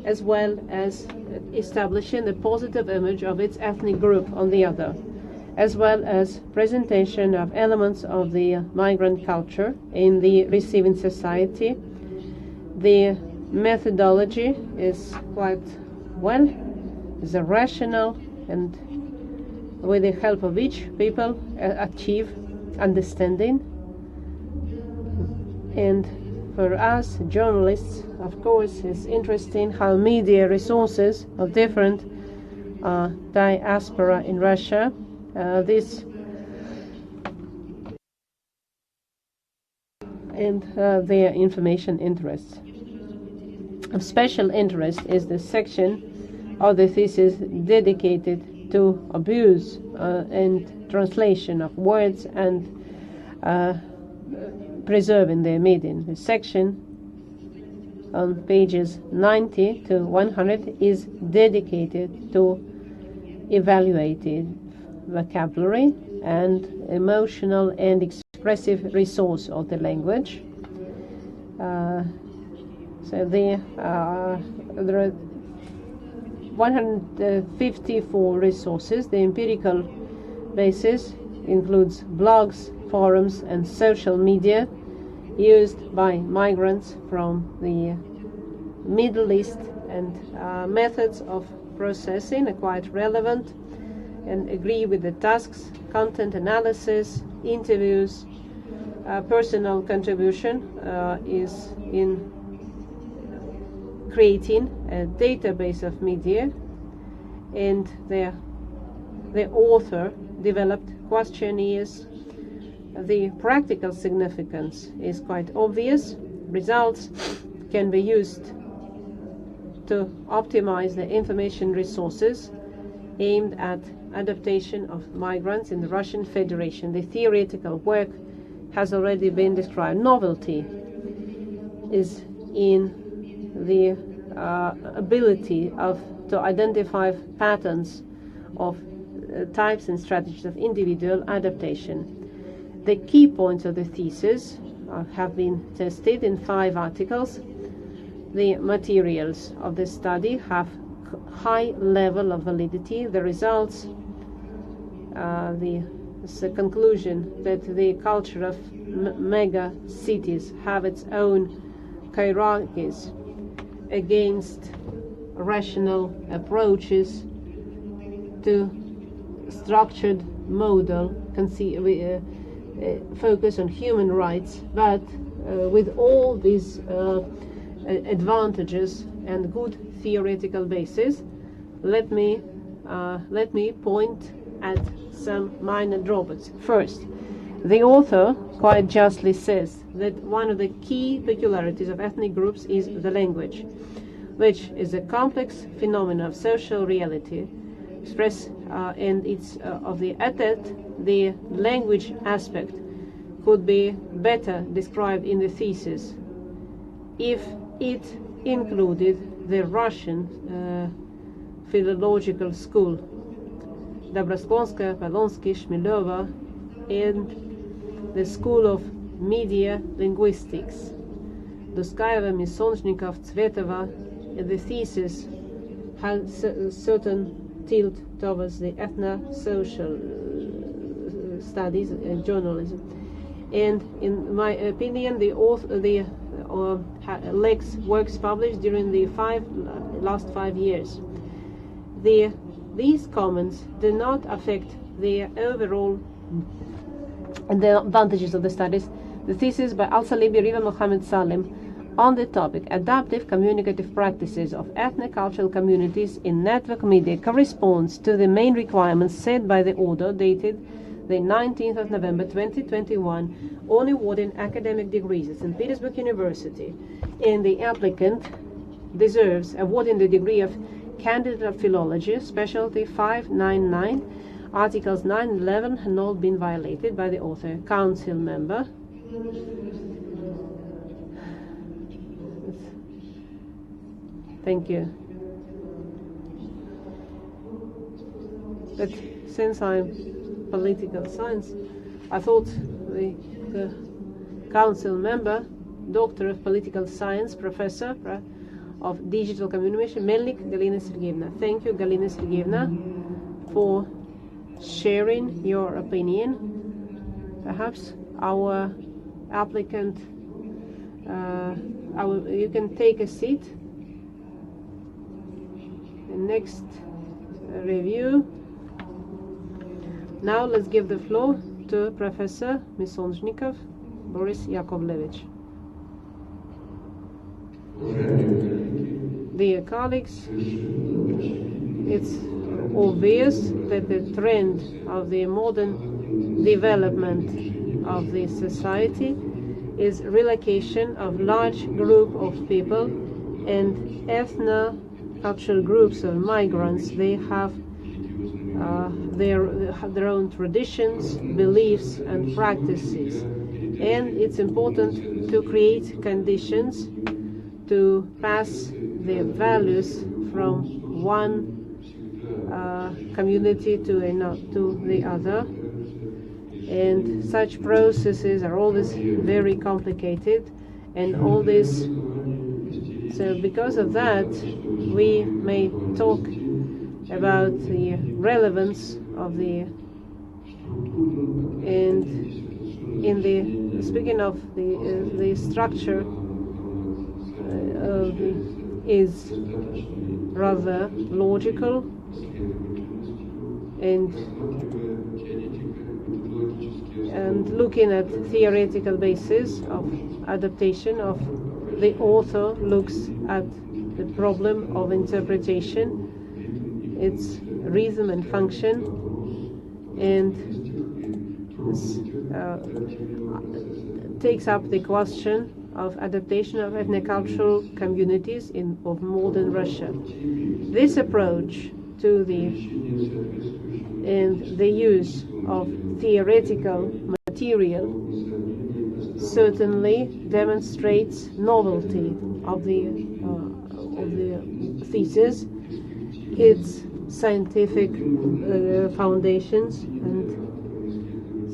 as well as establishing the positive image of its ethnic group on the other, as well as presentation of elements of the migrant culture in the receiving society. The methodology is quite well, is a rational, and with the help of which people achieve understanding. And for us journalists, of course, it's interesting how media resources of different diaspora in Russia, this and their information interests. Of special interest is the section of the thesis dedicated to abuse and translation of words and preserving their meaning. The section on pages 90 to 100 is dedicated to evaluating vocabulary and emotional and expressive resource of the language. So there are 154 resources. The empirical basis includes blogs, forums, and social media used by migrants from the Middle East, and methods of processing are quite relevant and agree with the tasks, content analysis, interviews. Personal contribution is in creating a database of media, and the author developed questionnaires. The practical significance is quite obvious. results can be used to optimize the information resources aimed at adaptation of migrants in the Russian Federation. The theoretical work has already been described. Novelty is in the ability to identify patterns of types and strategies of individual adaptation. The key points of the thesis have been tested in 5 articles. The materials of the study have high level of validity. The results, the conclusion that the culture of mega cities have its own hierarchies against rational approaches to structured model focus on human rights, but with all these advantages and good theoretical basis, let me point at some minor drawbacks. First, the author quite justly says that one of the key peculiarities of ethnic groups is the language, which is a complex phenomenon of social reality expressed and it's of the the language aspect could be better described in the thesis if it included the Russian philological school, Dobroskonskaya, Polonsky, Shmilova, and the School of Media Linguistics, Doskayeva, Misonjnikov, Tsvetova. The thesis has a certain tilt towards the ethno-social studies and journalism. And in my opinion, the Lex works published during the last 5 years. These comments do not affect the overall the advantages of the studies. The thesis by Alsalibi, Riwaa, Mohammed Salem on the topic Adaptive Communicative Practices of Ethno-Cultural Communities in Network Media corresponds to the main requirements set by the order dated the 19th of November 2021 on awarding academic degrees at St. Petersburg University, and the applicant deserves awarding the degree of Candidate of Philology, Specialty 599. Articles 9 and 11 have not been violated by the author. Council member. Thank you. But since I'm political science, I thought the council member, Doctor of Political Science, Professor of Digital Communication, Melnik Galina Sergeyevna. Thank you, Galina Sergeyevna, for sharing your opinion. Perhaps our applicant, you can take a seat. The next review. Now let's give the floor to Professor Misonjnikov Boris Yakovlevich. Dear colleagues, it's obvious that the trend of the modern development of the society is relocation of large group of people and ethno-cultural groups of migrants. They have their own traditions, beliefs and practices, and it's important to create conditions to pass the values from one community to the other, and such processes are always very complicated, and all this. So because of that, we may talk about the relevance of speaking of the structure is rather logical, and looking at theoretical basis of adaptation of the author looks at the problem of interpretation, its rhythm and function, and takes up the question of adaptation of ethno-cultural communities of modern Russia. This approach to the use of theoretical material certainly demonstrates novelty of the thesis, its scientific foundations, and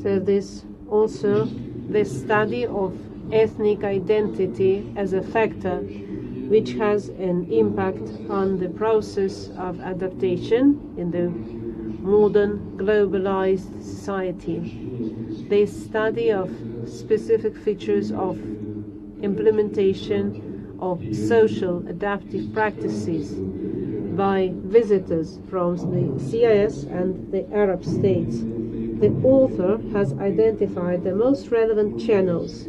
so this study of ethnic identity as a factor which has an impact on the process of adaptation in the modern globalized society. The study of specific features of implementation of social adaptive practices by visitors from the CIS and the Arab states. The author has identified the most relevant channels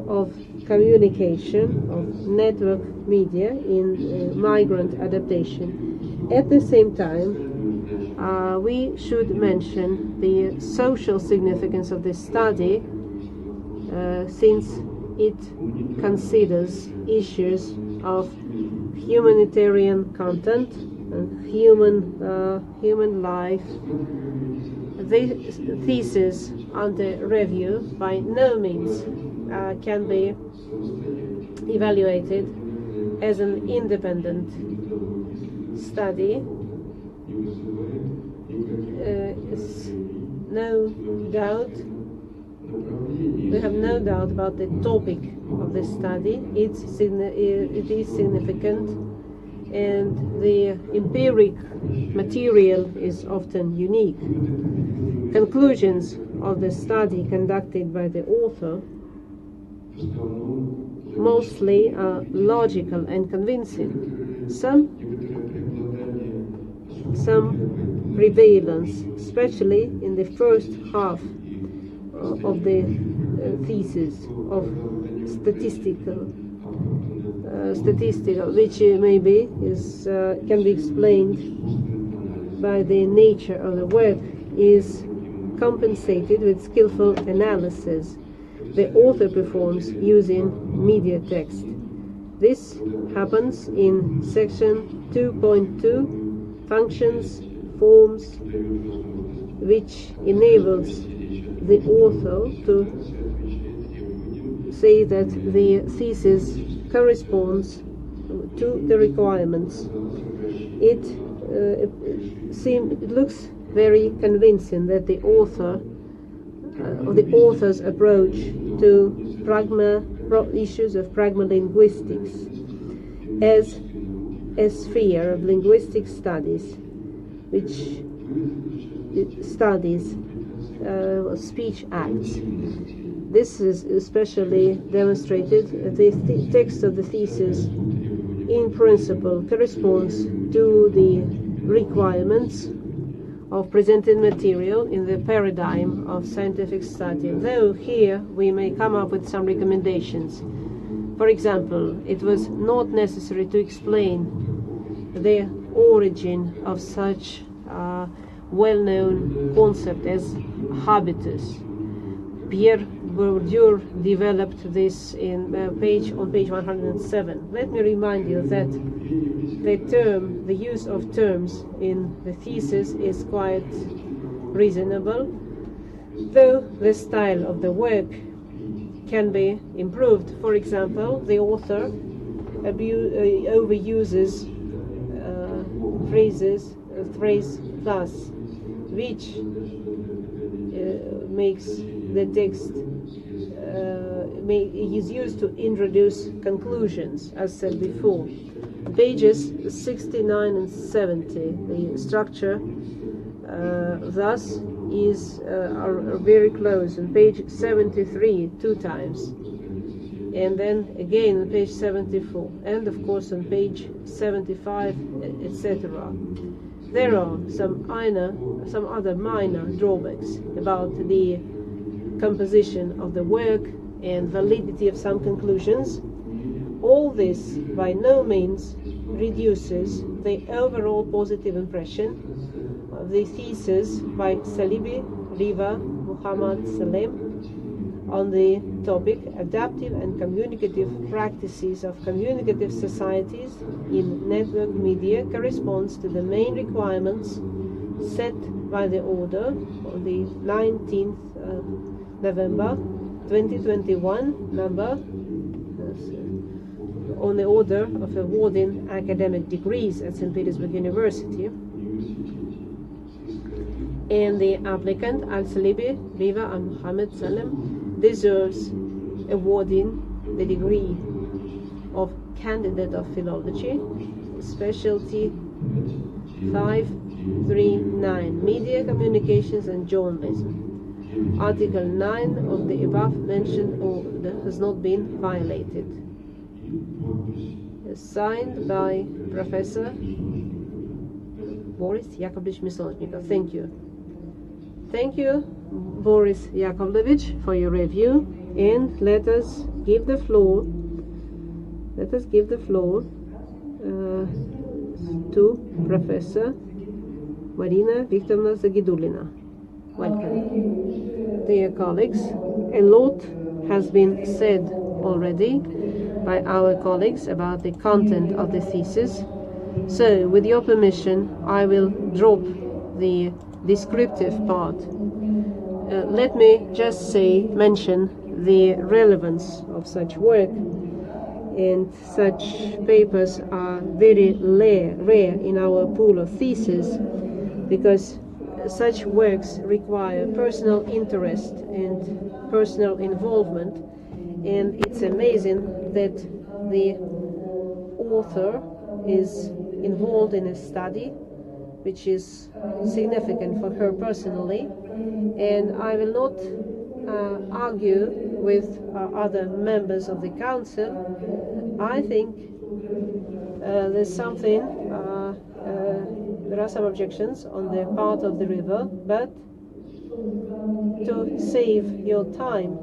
of communication, of network media in migrant adaptation. At the same time, we should mention the social significance of this study since it considers issues of humanitarian content and human life. The thesis under review by no means can be evaluated as an independent study. We have no doubt about the topic of the study. It is significant, and the empiric material is often unique. Conclusions of the study conducted by the author mostly are logical and convincing. Some prevalence, especially in the first half of the thesis of statistical, which maybe can be explained by the nature of the work, is compensated with skillful analysis the author performs using media text. This happens in section 2.2, functions, forms, which enables the author to say that the thesis corresponds to the requirements. It looks very convincing that the author's approach to issues of pragmalinguistics as a sphere of linguistic studies, which studies speech acts. This is especially demonstrated. The text of the thesis in principle corresponds to the requirements of presented material in the paradigm of scientific study, though here we may come up with some recommendations. For example, it was not necessary to explain the origin of such well-known concept as habitus. Pierre Bourdieu developed this on page 107. Let me remind you that the use of terms in the thesis is quite reasonable, though the style of the work can be improved. For example, the author overuses phrase plus, which makes the text is used to introduce conclusions, as said before. Pages 69 and 70, the structure thus are very close. On page 73, 2 times, and then again on page 74, and of course on page 75, etc. There are some other minor drawbacks about the composition of the work and validity of some conclusions. All this by no means reduces the overall positive impression of the thesis by Alsalibi, Riwaa, Muhammad Salem on the topic Adaptive and Communicative Practices of Communicative Societies in Network Media corresponds to the main requirements set by the order on the 19th November 2021 number on the order of awarding academic degrees at St. Petersburg University. And the applicant, Alsalibi, Riwaa and Muhammad Salem, deserves awarding the degree of Candidate of Philology, Specialty 539, Media, Communications and Journalism. Article 9 of the above mentioned order has not been violated. Signed by Professor Boris Yakovlevich Misolochnikov. Thank you. Thank you, Boris Yakovlevich, for your review, and let us give the floor to Professor Marina Viktorovna Zagidulina. Welcome. Dear colleagues, a lot has been said already by our colleagues about the content of the thesis. So, with your permission, I will drop the descriptive part. Let me just mention the relevance of such work, and such papers are very rare in our pool of theses, because such works require personal interest and personal involvement, and it's amazing that the author is involved in a study which is significant for her personally, and I will not argue with other members of the council. I think there are some objections on the part of the river, but to save your time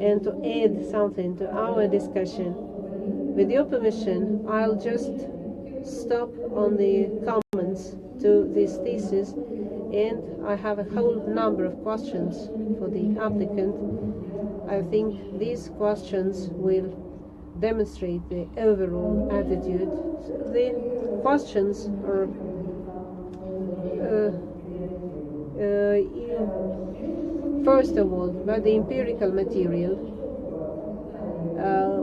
and to add something to our discussion, with your permission, I'll just stop on the comments to this thesis, and I have a whole number of questions for the applicant. I think these questions will demonstrate the overall attitude. The questions are first of all, but the empirical material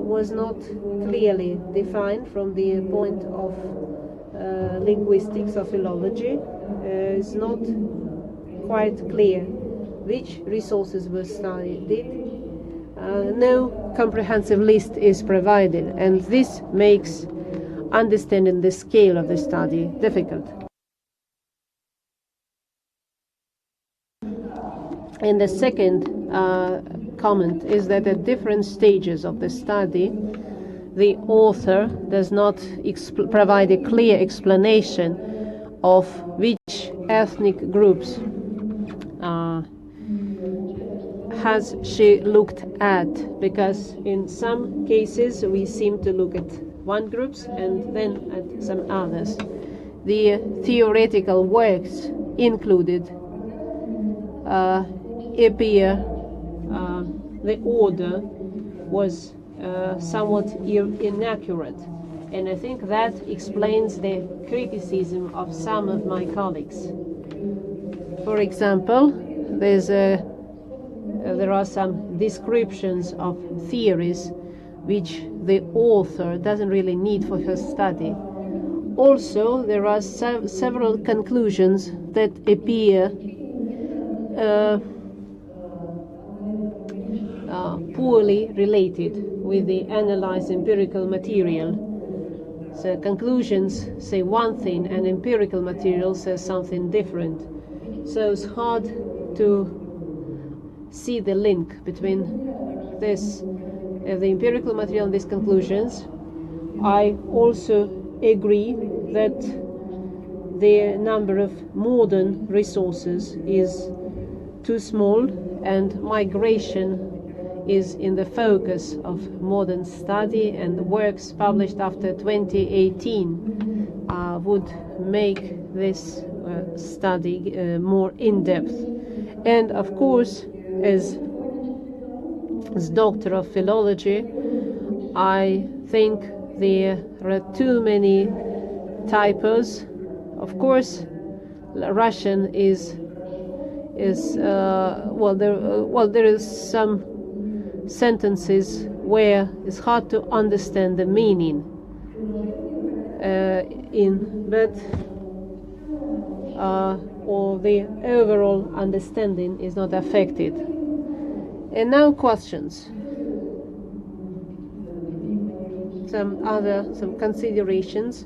was not clearly defined from the point of linguistics or philology. It's not quite clear which resources were studied. No comprehensive list is provided, and this makes understanding the scale of the study difficult. And the second comment is that at different stages of the study, the author does not provide a clear explanation of which ethnic groups has she looked at, because in some cases we seem to look at one groups and then at some others. The theoretical works included appear the order was somewhat inaccurate, and I think that explains the criticism of some of my colleagues. For example, there are some descriptions of theories which the author doesn't really need for her study. Also, there are several conclusions that appear poorly related with the analyzed empirical material. So conclusions say one thing and empirical material says something different. So it's hard to see the link between this, the empirical material and these conclusions. I also agree that the number of modern resources is too small, and migration is in the focus of modern study, and the works published after 2018 would make this study more in-depth. And of course, as doctor of philology, I think there are too many typos. Of course, Russian is there is some sentences where it's hard to understand the meaning or the overall understanding is not affected. And now questions. Some considerations.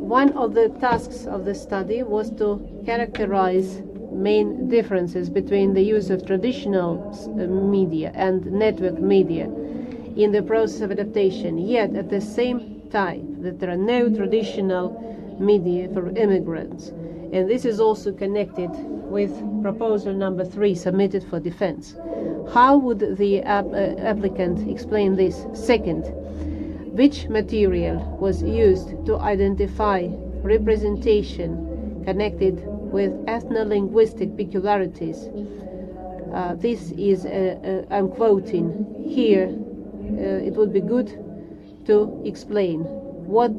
One of the tasks of the study was to characterize main differences between the use of traditional media and network media in the process of adaptation, yet at the same time that there are no traditional media for immigrants. And this is also connected with proposal number 3 submitted for defense. How would the applicant explain this? Second, which material was used to identify representation connected with ethno-linguistic peculiarities? This is, I'm quoting here, it would be good to explain what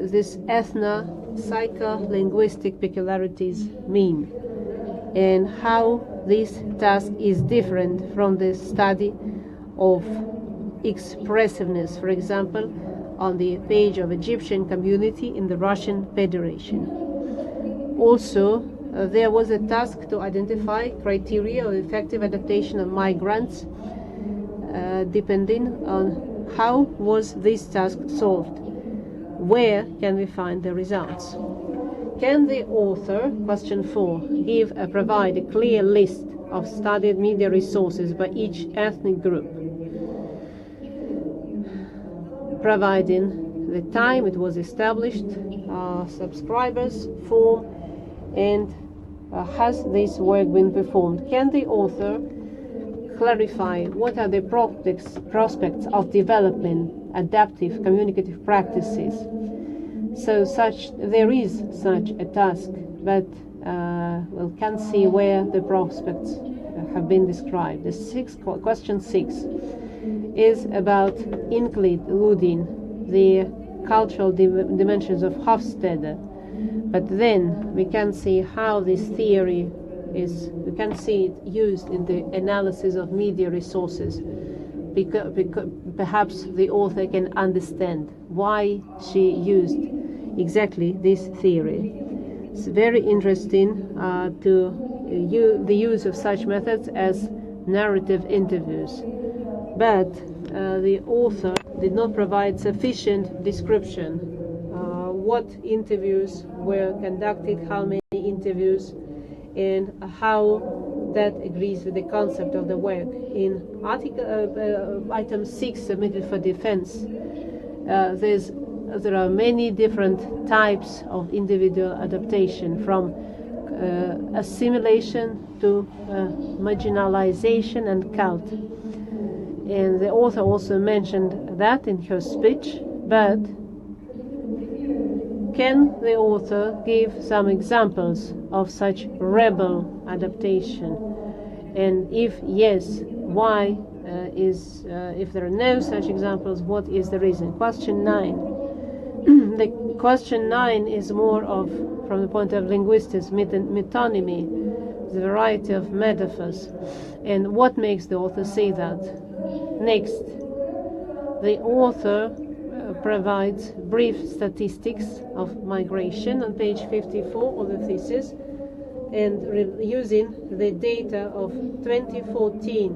this ethno-psycholinguistic peculiarities mean and how this task is different from the study of expressiveness, for example, on the page of Egyptian community in the Russian Federation. Also, there was a task to identify criteria of effective adaptation of migrants, depending on how was this task solved. Where can we find the results? Can the author, question 4, provide a clear list of studied media resources by each ethnic group, providing the time it was established, subscribers, form, and has this work been performed? Can the author clarify what are the prospects of developing adaptive communicative practices? So there is such a task, but we can't see where the prospects have been described. Question 6 is about including the cultural dimensions of Hofstede, but then we can see how this theory we can see it used in the analysis of media resources, because perhaps the author can understand why she used exactly this theory. It's very interesting the use of such methods as narrative interviews, but the author did not provide sufficient description what interviews were conducted, how many interviews, and how that agrees with the concept of the work. In item 6 submitted for defense, there are many different types of individual adaptation, from assimilation to marginalization and cult. And the author also mentioned that in her speech, but can the author give some examples of such rebel adaptation? And if yes, why if there are no such examples, what is the reason? Question 9. The question 9 is more of, from the point of linguistics, metonymy, the variety of metaphors, and what makes the author say that. Next, the author provides brief statistics of migration on page 54 of the thesis, and using the data of 2014.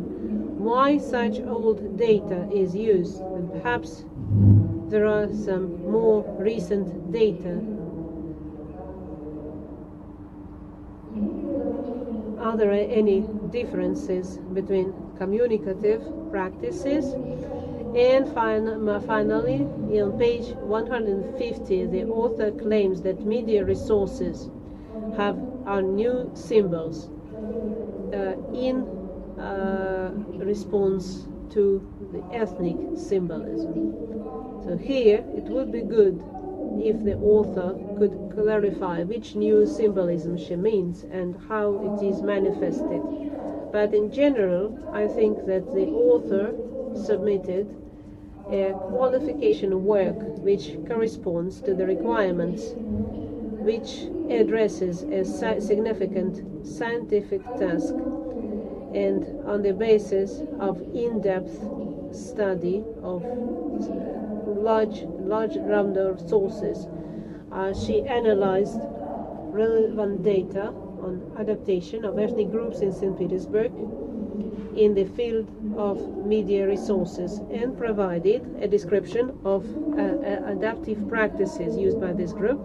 Why such old data is used, and perhaps there are some more recent data. Are there any differences between communicative practices? And finally, on page 150, the author claims that media resources are new symbols in response to the ethnic symbolism. So here it would be good if the author could clarify which new symbolism she means and how it is manifested. But in general, I think that the author submitted a qualification work which corresponds to the requirements, which addresses a significant scientific task, and on the basis of in-depth study of large number of sources, she analyzed relevant data on adaptation of ethnic groups in St. Petersburg in the field of media resources and provided a description of adaptive practices used by this group.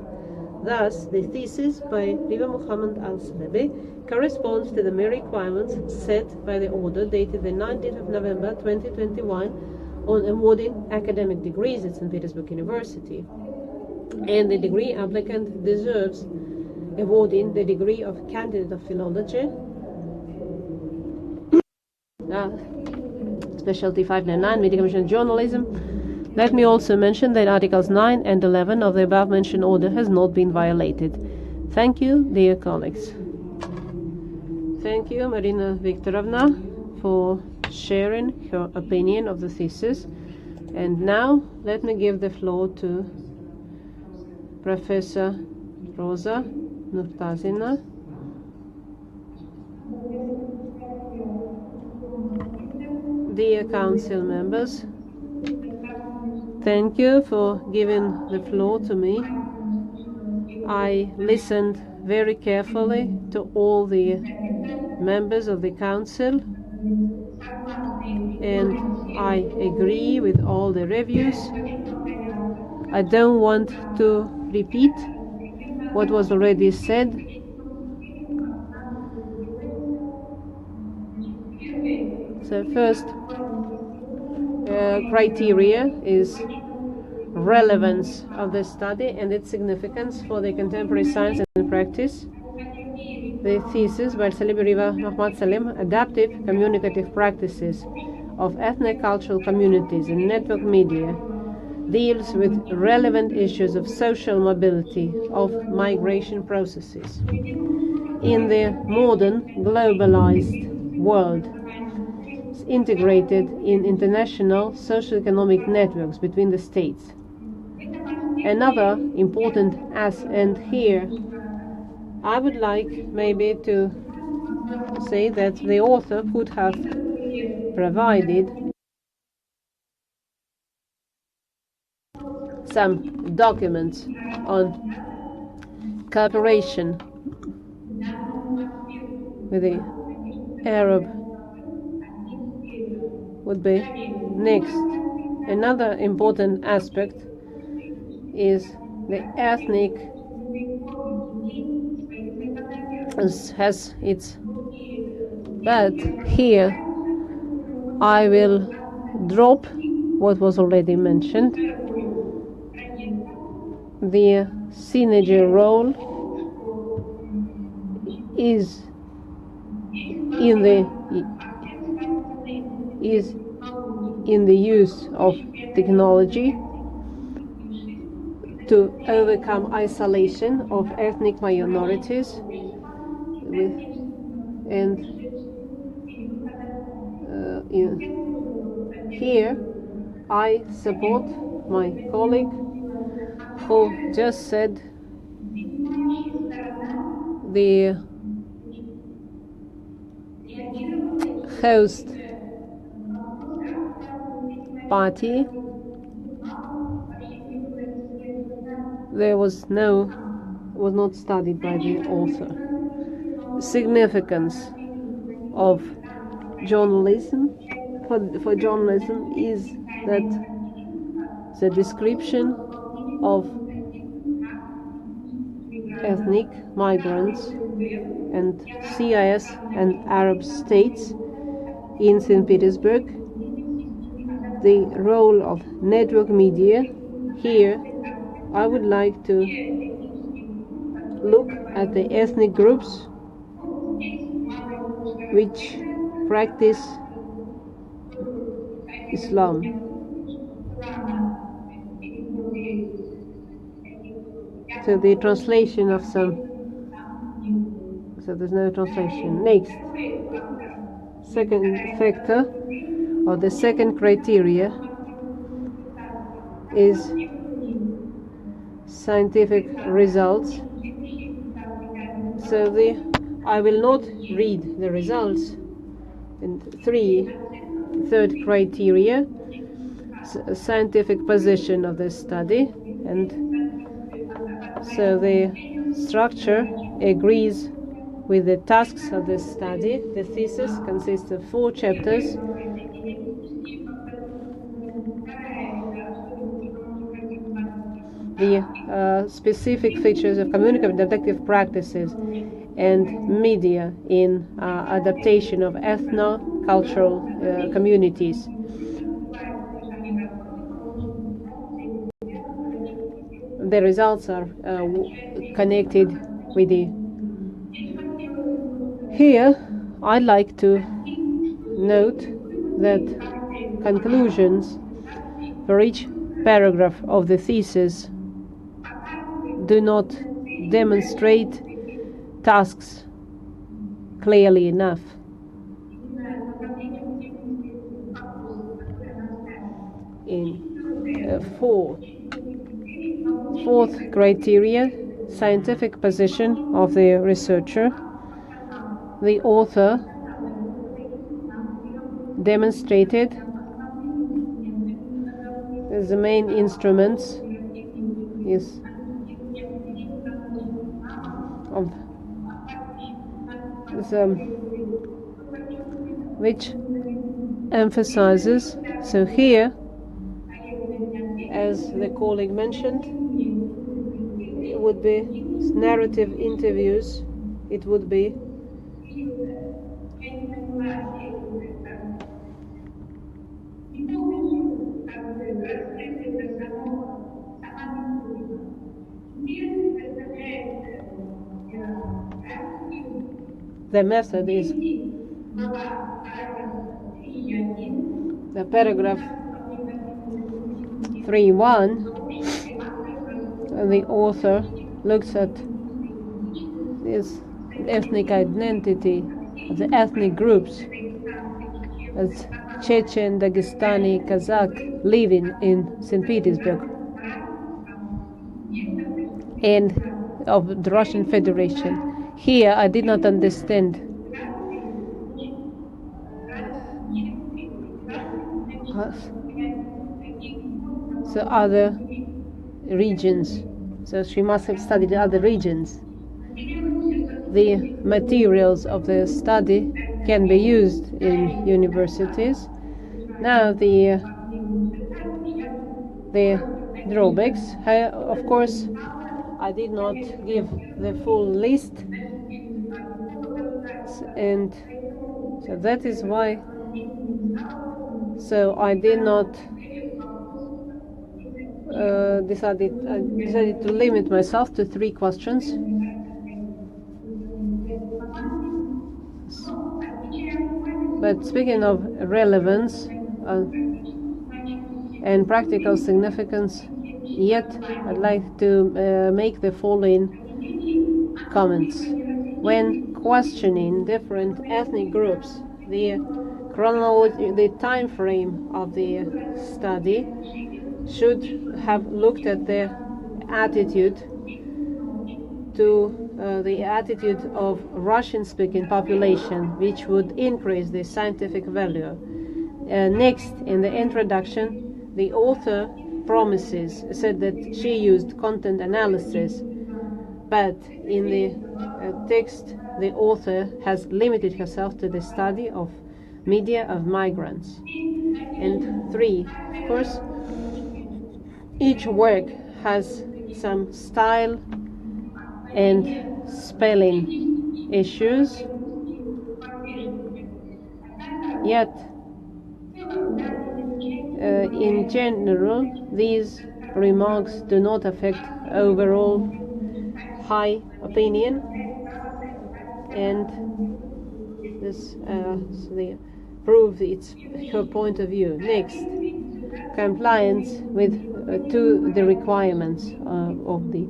Thus, the thesis by Riwaa Alsalibi corresponds to the mere requirements set by the order dated the 19th of November 2021 on awarding academic degrees at St. Petersburg University. And the degree applicant deserves awarding the degree of candidate of philology, specialty 599, media communication journalism. Let me also mention that Articles 9 and 11 of the above-mentioned order has not been violated. Thank you, dear colleagues. Thank you, Marina Viktorovna, for sharing her opinion of the thesis. And now, let me give the floor to Professor Rosa Nurtazina. Dear Council members, thank you for giving the floor to me. I listened very carefully to all the members of the Council, and I agree with all the reviews. I don't want to repeat what was already said. So first criteria is relevance of the study and its significance for the contemporary science and practice. The thesis by Alsalibi, Riwaa, Salem, Adaptive Communicative Practices of Ethno-cultural Communities in Network Media, deals with relevant issues of social mobility of migration processes. In the modern globalized world, integrated in international socio-economic networks between the states. Another important and here I would like maybe to say that the author could have provided some documents on cooperation with the Arab would be next. Another important aspect is the ethnic has its, but here I will drop what was already mentioned. The synergy role is in the use of technology to overcome isolation of ethnic minorities, and here I support my colleague who just said the host party was not studied by the author. Significance of journalism for journalism is that the description of ethnic migrants and CIS and Arab states in St. Petersburg, the role of network media. Here I would like to look at the ethnic groups which practice Islam. to the translation of some. So there's no translation. Next, second factor, or the second criteria, is scientific results. So I will not read the results. And third criteria, scientific position of the study, and so the structure agrees with the tasks of the study. The thesis consists of 4 chapters. The specific features of communicative deductive practices and media in adaptation of ethno-cultural communities. The results are connected with the. Here, I'd like to note that conclusions for each paragraph of the thesis do not demonstrate tasks clearly enough. In fourth criteria, scientific position of the researcher. The author demonstrated as the main instruments is of which emphasizes. So here, as the colleague mentioned, it would be narrative interviews. It would be the method is the paragraph 3.1. The author looks at this ethnic identity of the ethnic groups as Chechen, Dagestani, Kazakh living in St. Petersburg and of the Russian Federation. Here I did not understand so other regions. So she must have studied other regions. The materials of the study can be used in universities. Now the drawbacks. Of course, I did not give the full list, and so that is why. So I did not decided to limit myself to 3 questions. But speaking of relevance and practical significance, yet I'd like to make the following comments. When questioning different ethnic groups, the chronology, the time frame of the study should have looked at their attitude to the attitude of Russian-speaking population, which would increase the scientific value. Next, in the introduction, the author said that she used content analysis, but in the text, the author has limited herself to the study of media of migrants. And 3, of course, each work has some style and spelling issues, yet in general these remarks do not affect overall high opinion, and this prove her point of view. Next, compliance with to the requirements of the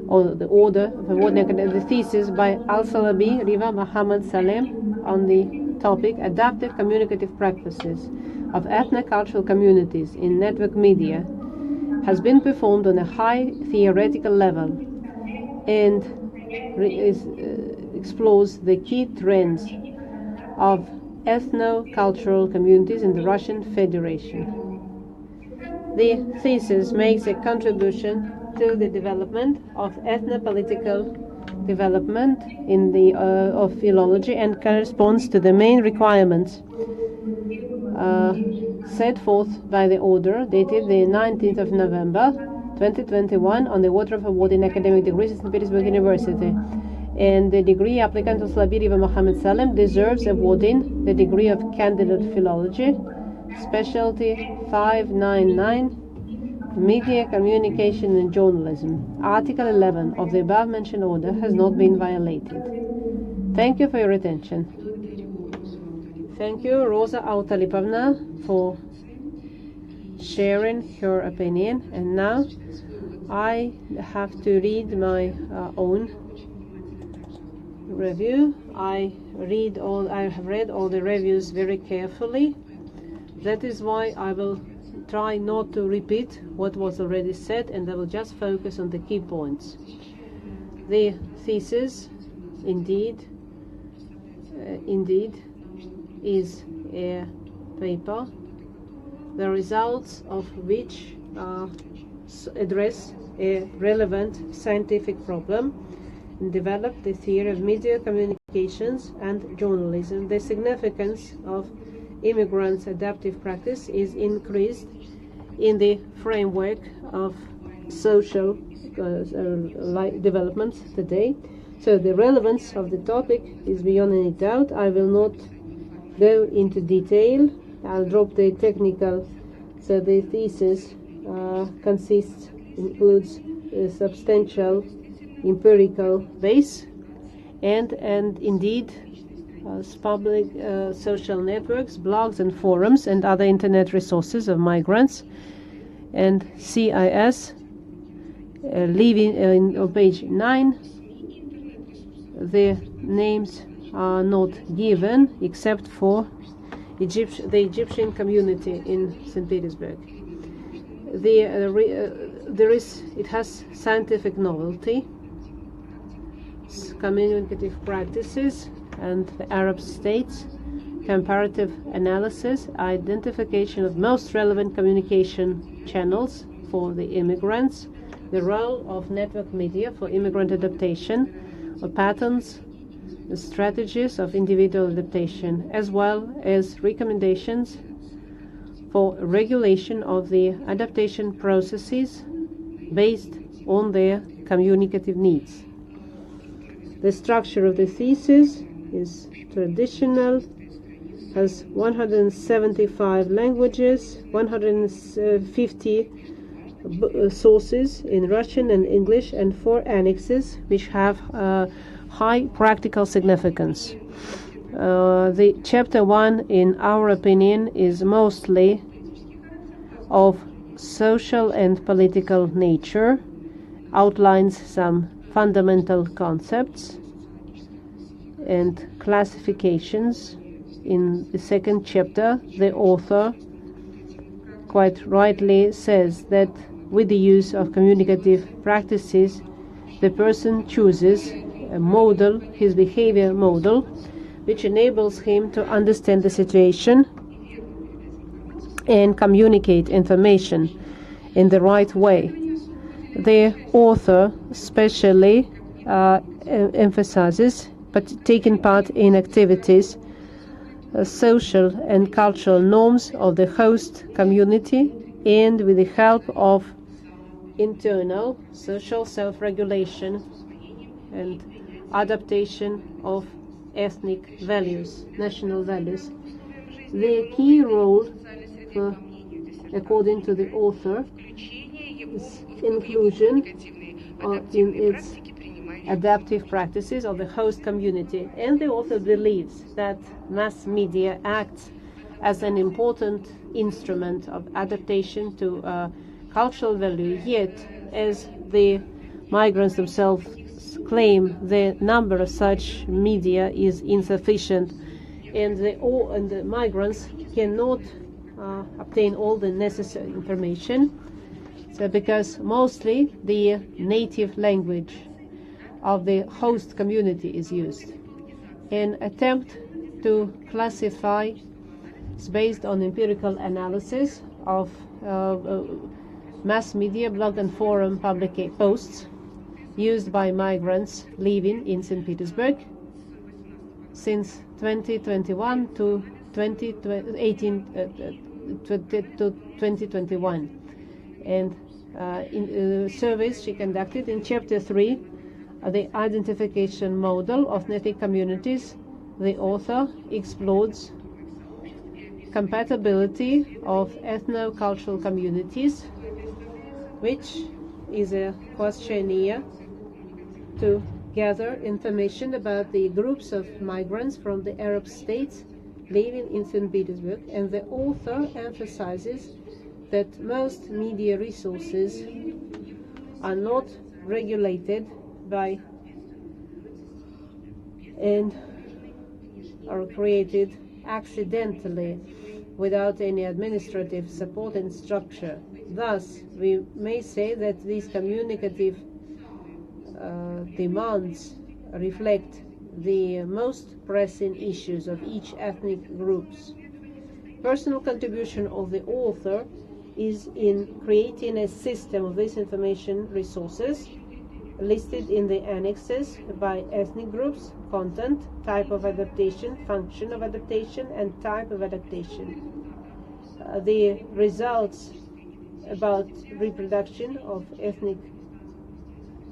or the order of awarding the thesis by Alsalibi, Riwaa, Salem on the topic Adaptive Communicative Practices of Ethno-Cultural Communities in Network Media has been performed on a high theoretical level and explores the key trends of ethno-cultural communities in the Russian Federation. The thesis makes a contribution to the development of ethno-political development in the of philology and corresponds to the main requirements set forth by the order dated the 19th of November 2021 on the order of awarding academic degrees at St. Petersburg University. And the degree applicant Alsalibi Riwaa Salem deserves awarding the degree of candidate philology, specialty 599, media, communication and journalism. Article 11 of the above-mentioned order has not been violated. Thank you for your attention. Thank you, Rosa Autalipovna, for sharing her opinion. And now I have to read my own review. I have read all the reviews very carefully. That is why I will try not to repeat what was already said, and I will just focus on the key points. The thesis indeed is a paper, the results of which address a relevant scientific problem and develop the theory of media, communications and journalism. The significance of immigrants' adaptive practice is increased in the framework of social developments today. So the relevance of the topic is beyond any doubt. I will not go into detail. I'll drop the technical. So the thesis includes a substantial empirical base and indeed public social networks, blogs and forums and other internet resources of migrants and CIS. Leaving on page 9, the names are not given except for the Egyptian community in St. Petersburg. It has scientific novelty, communicative practices and the Arab states, comparative analysis, identification of most relevant communication channels for the immigrants, the role of network media for immigrant adaptation, or patterns, the strategies of individual adaptation, as well as recommendations for regulation of the adaptation processes based on their communicative needs. The structure of the thesis is traditional, has 175 languages, 150 sources in Russian and English, and 4 annexes which have high practical significance. The chapter 1, in our opinion, is mostly of social and political nature, outlines some fundamental concepts and classifications. In the second chapter, the author quite rightly says that with the use of communicative practices, the person chooses a model, his behavior model, which enables him to understand the situation and communicate information in the right way. The author especially emphasizes taking part in activities, social and cultural norms of the host community, and with the help of internal social self-regulation and adaptation of ethnic values, national values. The key role, according to the author, is inclusion in its adaptive practices of the host community. And the author believes that mass media acts as an important instrument of adaptation to cultural value, yet as the migrants themselves claim the number of such media is insufficient, and the migrants cannot obtain all the necessary information. So because mostly the native language of the host community is used. An attempt to classify is based on empirical analysis of mass media, blog and forum public posts used by migrants living in St. Petersburg since 2021 to 2021. And in surveys she conducted in Chapter 3, the identification model of ethnic communities, the author explores compatibility of ethno-cultural communities, which is a questionnaire to gather information about the groups of migrants from the Arab states living in St. Petersburg, and the author emphasizes that most media resources are not regulated by and are created accidentally without any administrative support and structure. Thus, we may say that these communicative demands reflect the most pressing issues of each ethnic groups. Personal contribution of the author is in creating a system of these information resources listed in the annexes by ethnic groups, content, type of adaptation, function of adaptation, and type of adaptation. The results about reproduction of ethnic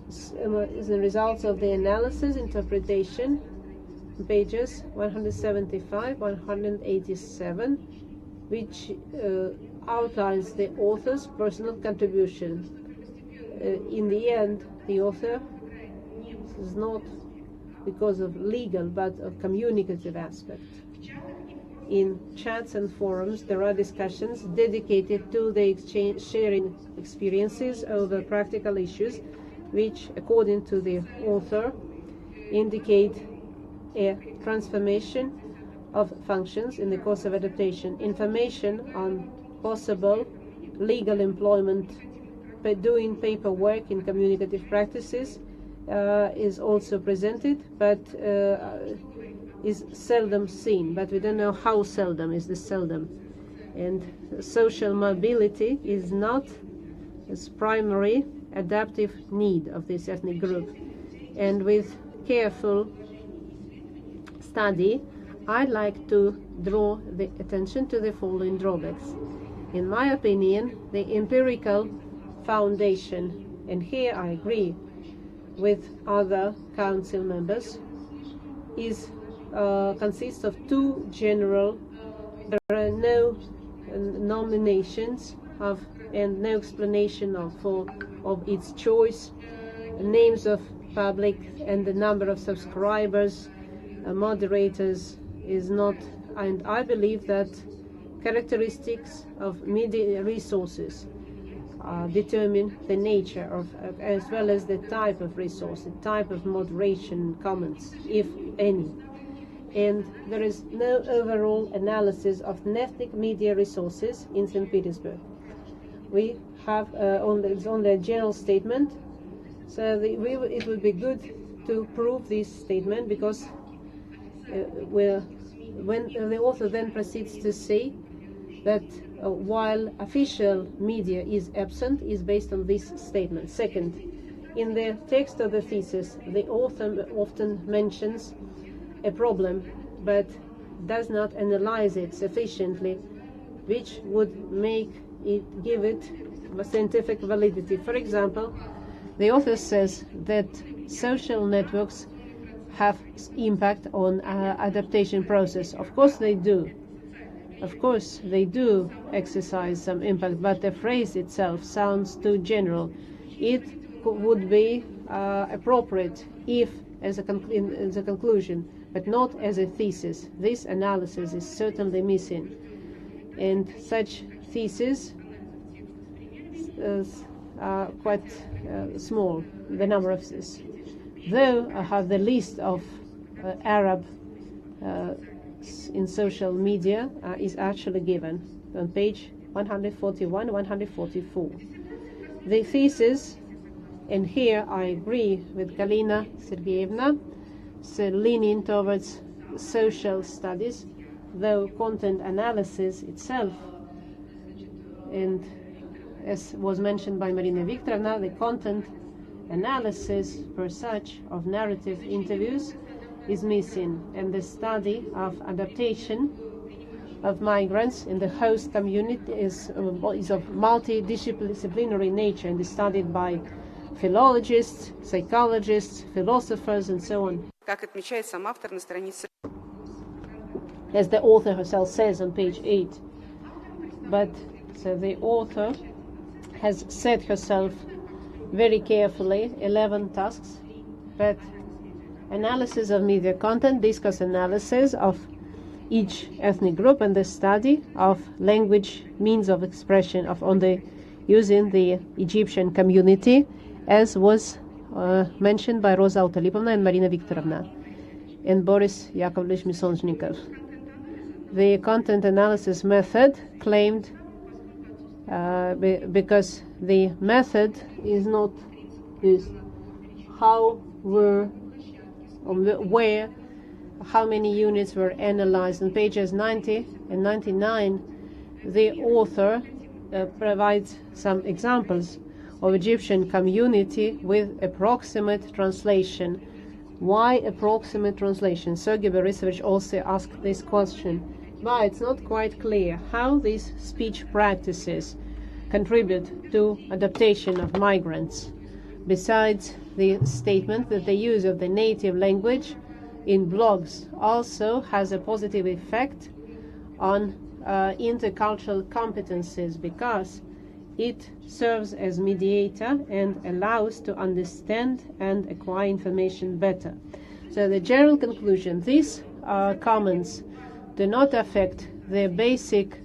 is the results of the analysis interpretation, pages 175, 187, which outlines the author's personal contribution. In the end, the author is not because of legal but of communicative aspect. In chats and forums, there are discussions dedicated to the sharing experiences over practical issues, which, according to the author, indicate a transformation of functions in the course of adaptation. Information on possible legal employment, doing paperwork in communicative practices is also presented, but is seldom seen. But we don't know how seldom is this seldom. And social mobility is not as primary adaptive need of this ethnic group. And with careful study, I'd like to draw the attention to the following drawbacks. In my opinion, the empirical foundation, and here I agree with other council members, is consists of two general. There are no nominations of and no explanation of its choice, names of public and the number of subscribers, moderators is not, and I believe that characteristics of media resources determine the nature of, as well as the type of resource, the type of moderation comments, if any. And there is no overall analysis of ethnic media resources in St. Petersburg. We have only a general statement, so it would be good to prove this statement, because when the author then proceeds to say that while official media is absent, is based on this statement. Second, in the text of the thesis, the author often mentions a problem but does not analyze it sufficiently, which would give it scientific validity. For example, the author says that social networks have impact on adaptation process. Of course they do. Of course they do exercise some impact, but the phrase itself sounds too general. It would be appropriate if as a conclusion, but not as a thesis. This analysis is certainly missing, and such thesis quite small, the number of this. Though I have the list of Arab in social media is actually given on page 141, 144. The thesis, and here I agree with Galina Sergeyevna, so leaning towards social studies, though content analysis itself, and as was mentioned by Marina Viktorovna, the content analysis per such of narrative interviews is missing, and the study of adaptation of migrants in the host community is of multidisciplinary nature and is studied by philologists, psychologists, philosophers, and so on. As the author herself says on page 8. But so the author has set herself very carefully 11 tasks, but analysis of media content, discourse analysis of each ethnic group, and the study of language means of expression using the Egyptian community, as was mentioned by Rosa Alsalibi and Marina Viktorovna and Boris Yakovlevich Misonjnikov. The content analysis method claimed because the method is not used how many units were analyzed. On pages 90 and 99, the author provides some examples of Egyptian community with approximate translation. Why approximate translation? Sergei Borisovich also asked this question. But it's not quite clear how these speech practices contribute to adaptation of migrants, besides the statement that the use of the native language in blogs also has a positive effect on intercultural competencies, because it serves as mediator and allows to understand and acquire information better. So the general conclusion, these comments do not affect the basic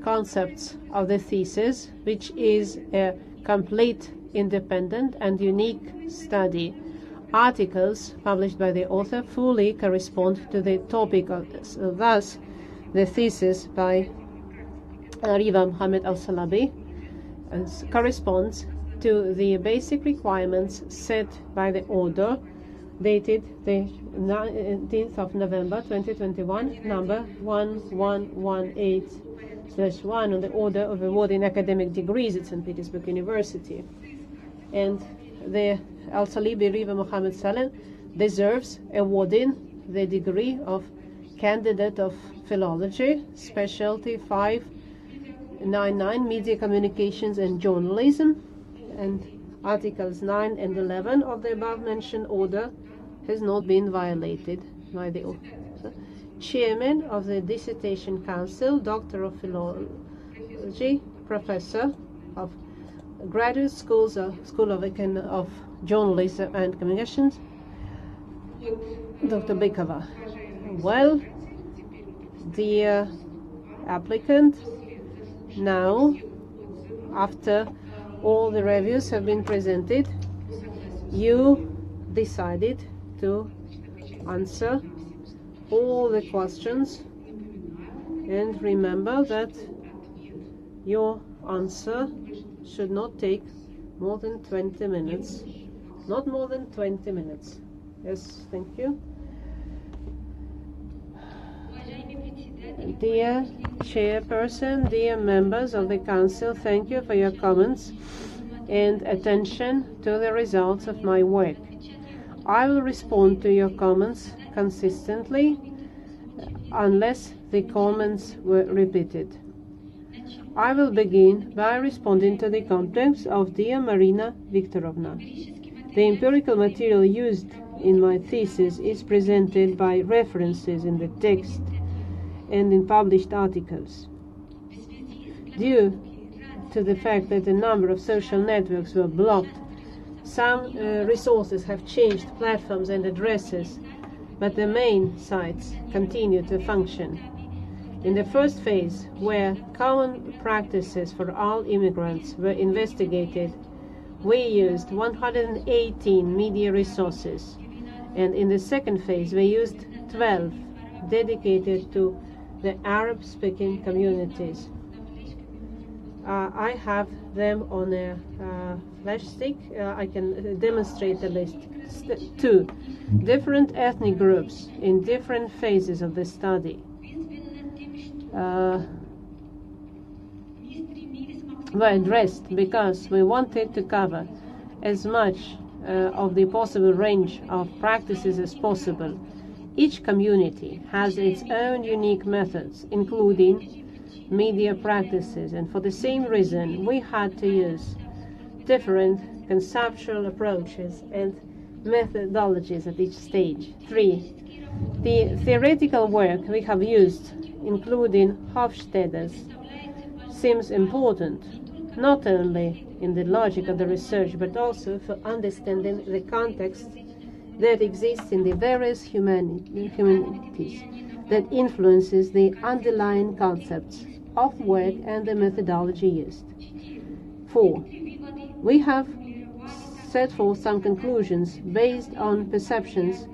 concepts of the thesis, which is a complete, independent and unique study. Articles published by the author fully correspond to the topic of this. Thus, the thesis by Riwaa Mohammed Alsalibi corresponds to the basic requirements set by the order dated the 19th of November 2021, number 1118/1 on the order of awarding academic degrees at St. Petersburg University. And the Alsalibi Riwaa Mohammed Salem deserves awarding the degree of candidate of philology, specialty 599, media communications and journalism, and Articles 9 and 11 of the above-mentioned order has not been violated by the author. Chairman of the Dissertation Council, Doctor of Philology, Professor of Graduate School of Journalism and Communications, Dr. Bekova. Well, dear applicant, now, after all the reviews have been presented, you decided to answer all the questions, and remember that your answer should not take more than 20 minutes. Not more than 20 minutes. Yes, thank you. Dear Chairperson, dear members of the Council, thank you for your comments and attention to the results of my work. I will respond to your comments consistently unless the comments were repeated. I will begin by responding to the comments of dear Marina Viktorovna. The empirical material used in my thesis is presented by references in the text and in published articles. Due to the fact that a number of social networks were blocked, some resources have changed platforms and addresses, but the main sites continue to function. In the first phase, where common practices for all immigrants were investigated we used 118 media resources, and in the second phase we used 12 dedicated to the Arab-speaking communities. I have them on a flash stick. I can demonstrate the list. Two different ethnic groups in different phases of the study were addressed because we wanted to cover as much of the possible range of practices as possible. Each community has its own unique methods, including media practices, and for the same reason we had to use different conceptual approaches and methodologies at each stage. 3. The theoretical work we have used, including Hofstadter's, seems important not only in the logic of the research but also for understanding the context that exists in the various humanities that influences the underlying concepts of work and the methodology used. 4. We have set forth some conclusions based on perceptions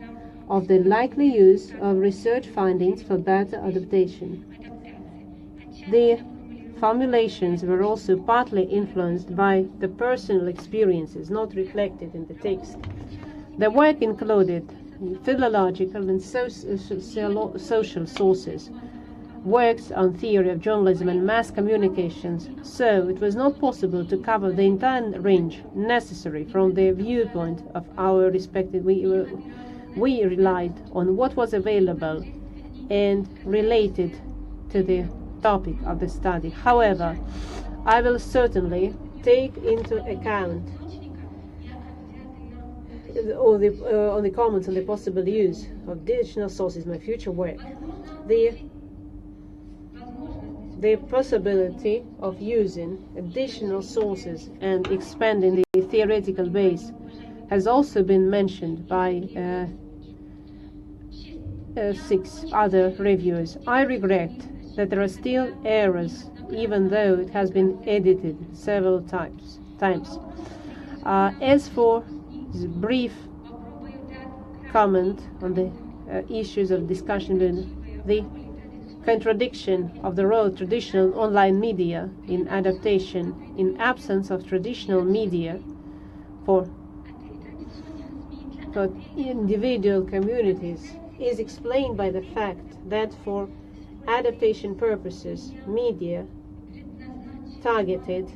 of the likely use of research findings for better adaptation. The formulations were also partly influenced by the personal experiences not reflected in the text. The work included philological and social sources, works on theory of journalism and mass communications, so it was not possible to cover the entire range necessary from the viewpoint of our respective. We relied on what was available and related to the topic of the study. However, I will certainly take into account all the comments on the possible use of additional sources in my future work. The possibility of using additional sources and expanding the theoretical base has also been mentioned by 6 other reviewers. I regret that there are still errors, even though it has been edited several times. As for this brief comment on the issues of discussion with the contradiction of the role of traditional online media in adaptation in absence of traditional media for individual communities is explained by the fact that for adaptation purposes, media targeted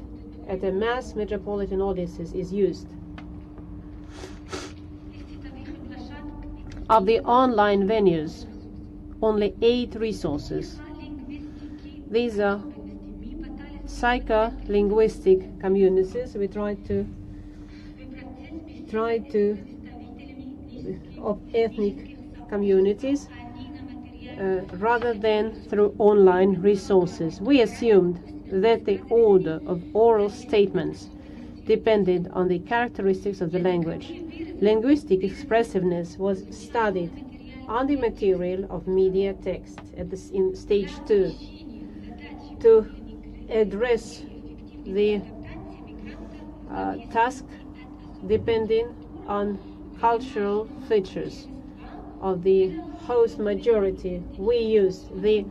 at a mass metropolitan audiences is used. Of the online venues, only 8 resources. These are psycholinguistic communities. We try to of ethnic communities rather than through online resources. We assumed that the order of oral statements depended on the characteristics of the language. Linguistic expressiveness was studied on the material of media text in stage 2 to address the task depending on cultural features of the host majority. We used the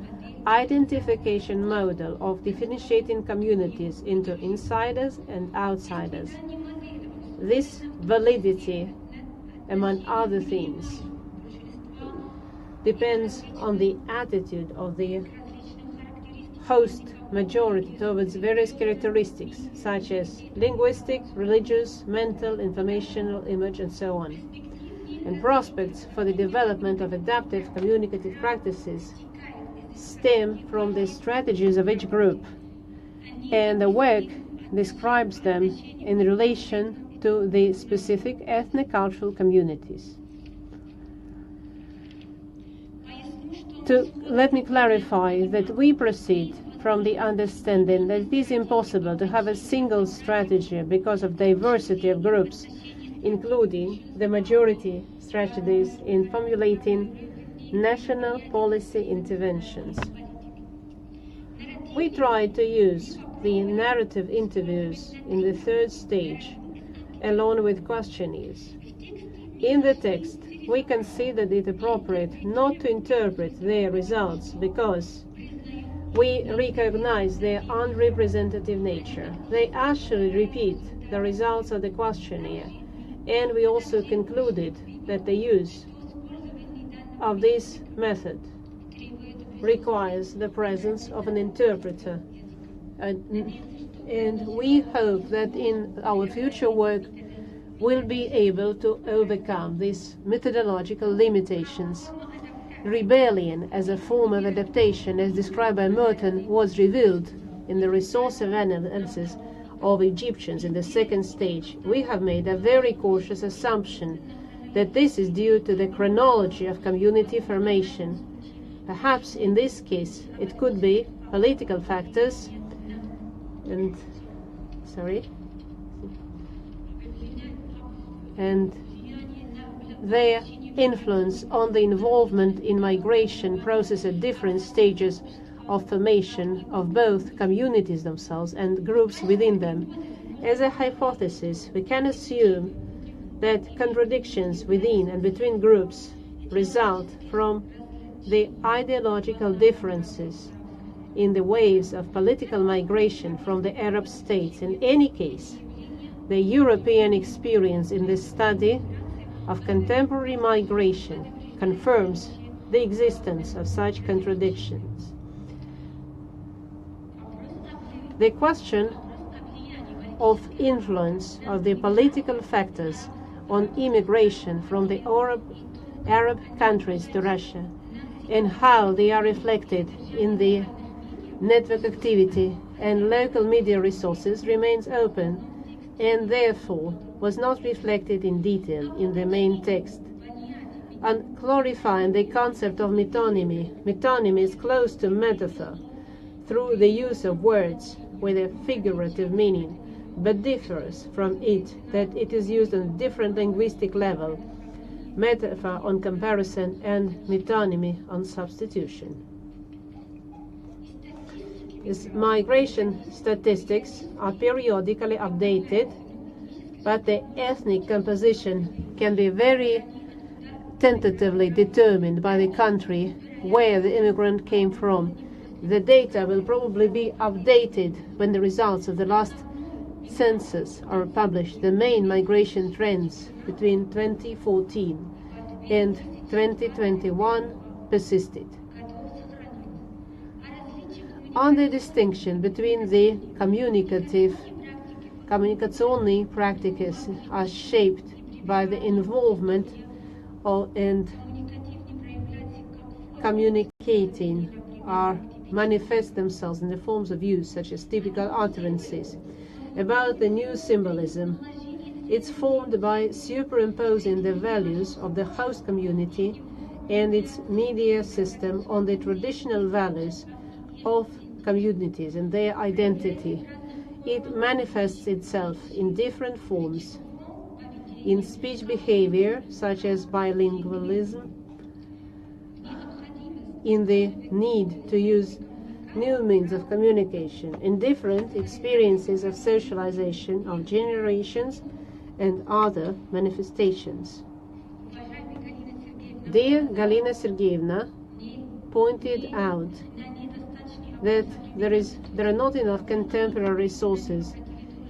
identification model of differentiating communities into insiders and outsiders. This validity, among other things, depends on the attitude of the host majority towards various characteristics such as linguistic, religious, mental, informational, image, and so on. And prospects for the development of adaptive communicative practices stem from the strategies of each group, and the work describes them in relation to the specific ethno-cultural communities. Let me clarify that we proceed from the understanding that it is impossible to have a single strategy because of diversity of groups, including the majority strategies in formulating national policy interventions. We tried to use the narrative interviews in the 3rd stage along with questionnaires. In the text, we considered it appropriate not to interpret their results because we recognize their unrepresentative nature. They actually repeat the results of the questionnaire, and we also concluded that the use of this method requires the presence of an interpreter. And we hope that in our future work we'll be able to overcome these methodological limitations. Rebellion as a form of adaptation, as described by Merton, was revealed in the resource analysis of Egyptians in the second stage. We have made a very cautious assumption that this is due to the chronology of community formation. Perhaps in this case it could be political factors and their influence on the involvement in migration process at different stages of formation of both communities themselves and groups within them. As a hypothesis, we can assume that contradictions within and between groups result from the ideological differences in the waves of political migration from the Arab states. In any case, the European experience in the study of contemporary migration confirms the existence of such contradictions. The question of influence of the political factors on immigration from the Arab countries to Russia and how they are reflected in the network activity and local media resources remains open and therefore was not reflected in detail in the main text. And clarifying the concept of metonymy. Metonymy is close to metaphor through the use of words with a figurative meaning, but differs from it that it is used on a different linguistic level, metaphor on comparison and metonymy on substitution. As migration statistics are periodically updated, but the ethnic composition can be very tentatively determined by the country where the immigrant came from. The data will probably be updated when the results of the last census are published. The main migration trends between 2014 and 2021 persisted. On the distinction between the communicazioni practices are shaped by the involvement and communicating are manifest themselves in the forms of use such as typical utterances. About the new symbolism, it's formed by superimposing the values of the host community and its media system on the traditional values of communities and their identity. It manifests itself in different forms, in speech behavior such as bilingualism, in the need to use new means of communication, in different experiences of socialization of generations and other manifestations. Dear Galina Sergeyevna pointed out that there are not enough contemporary resources.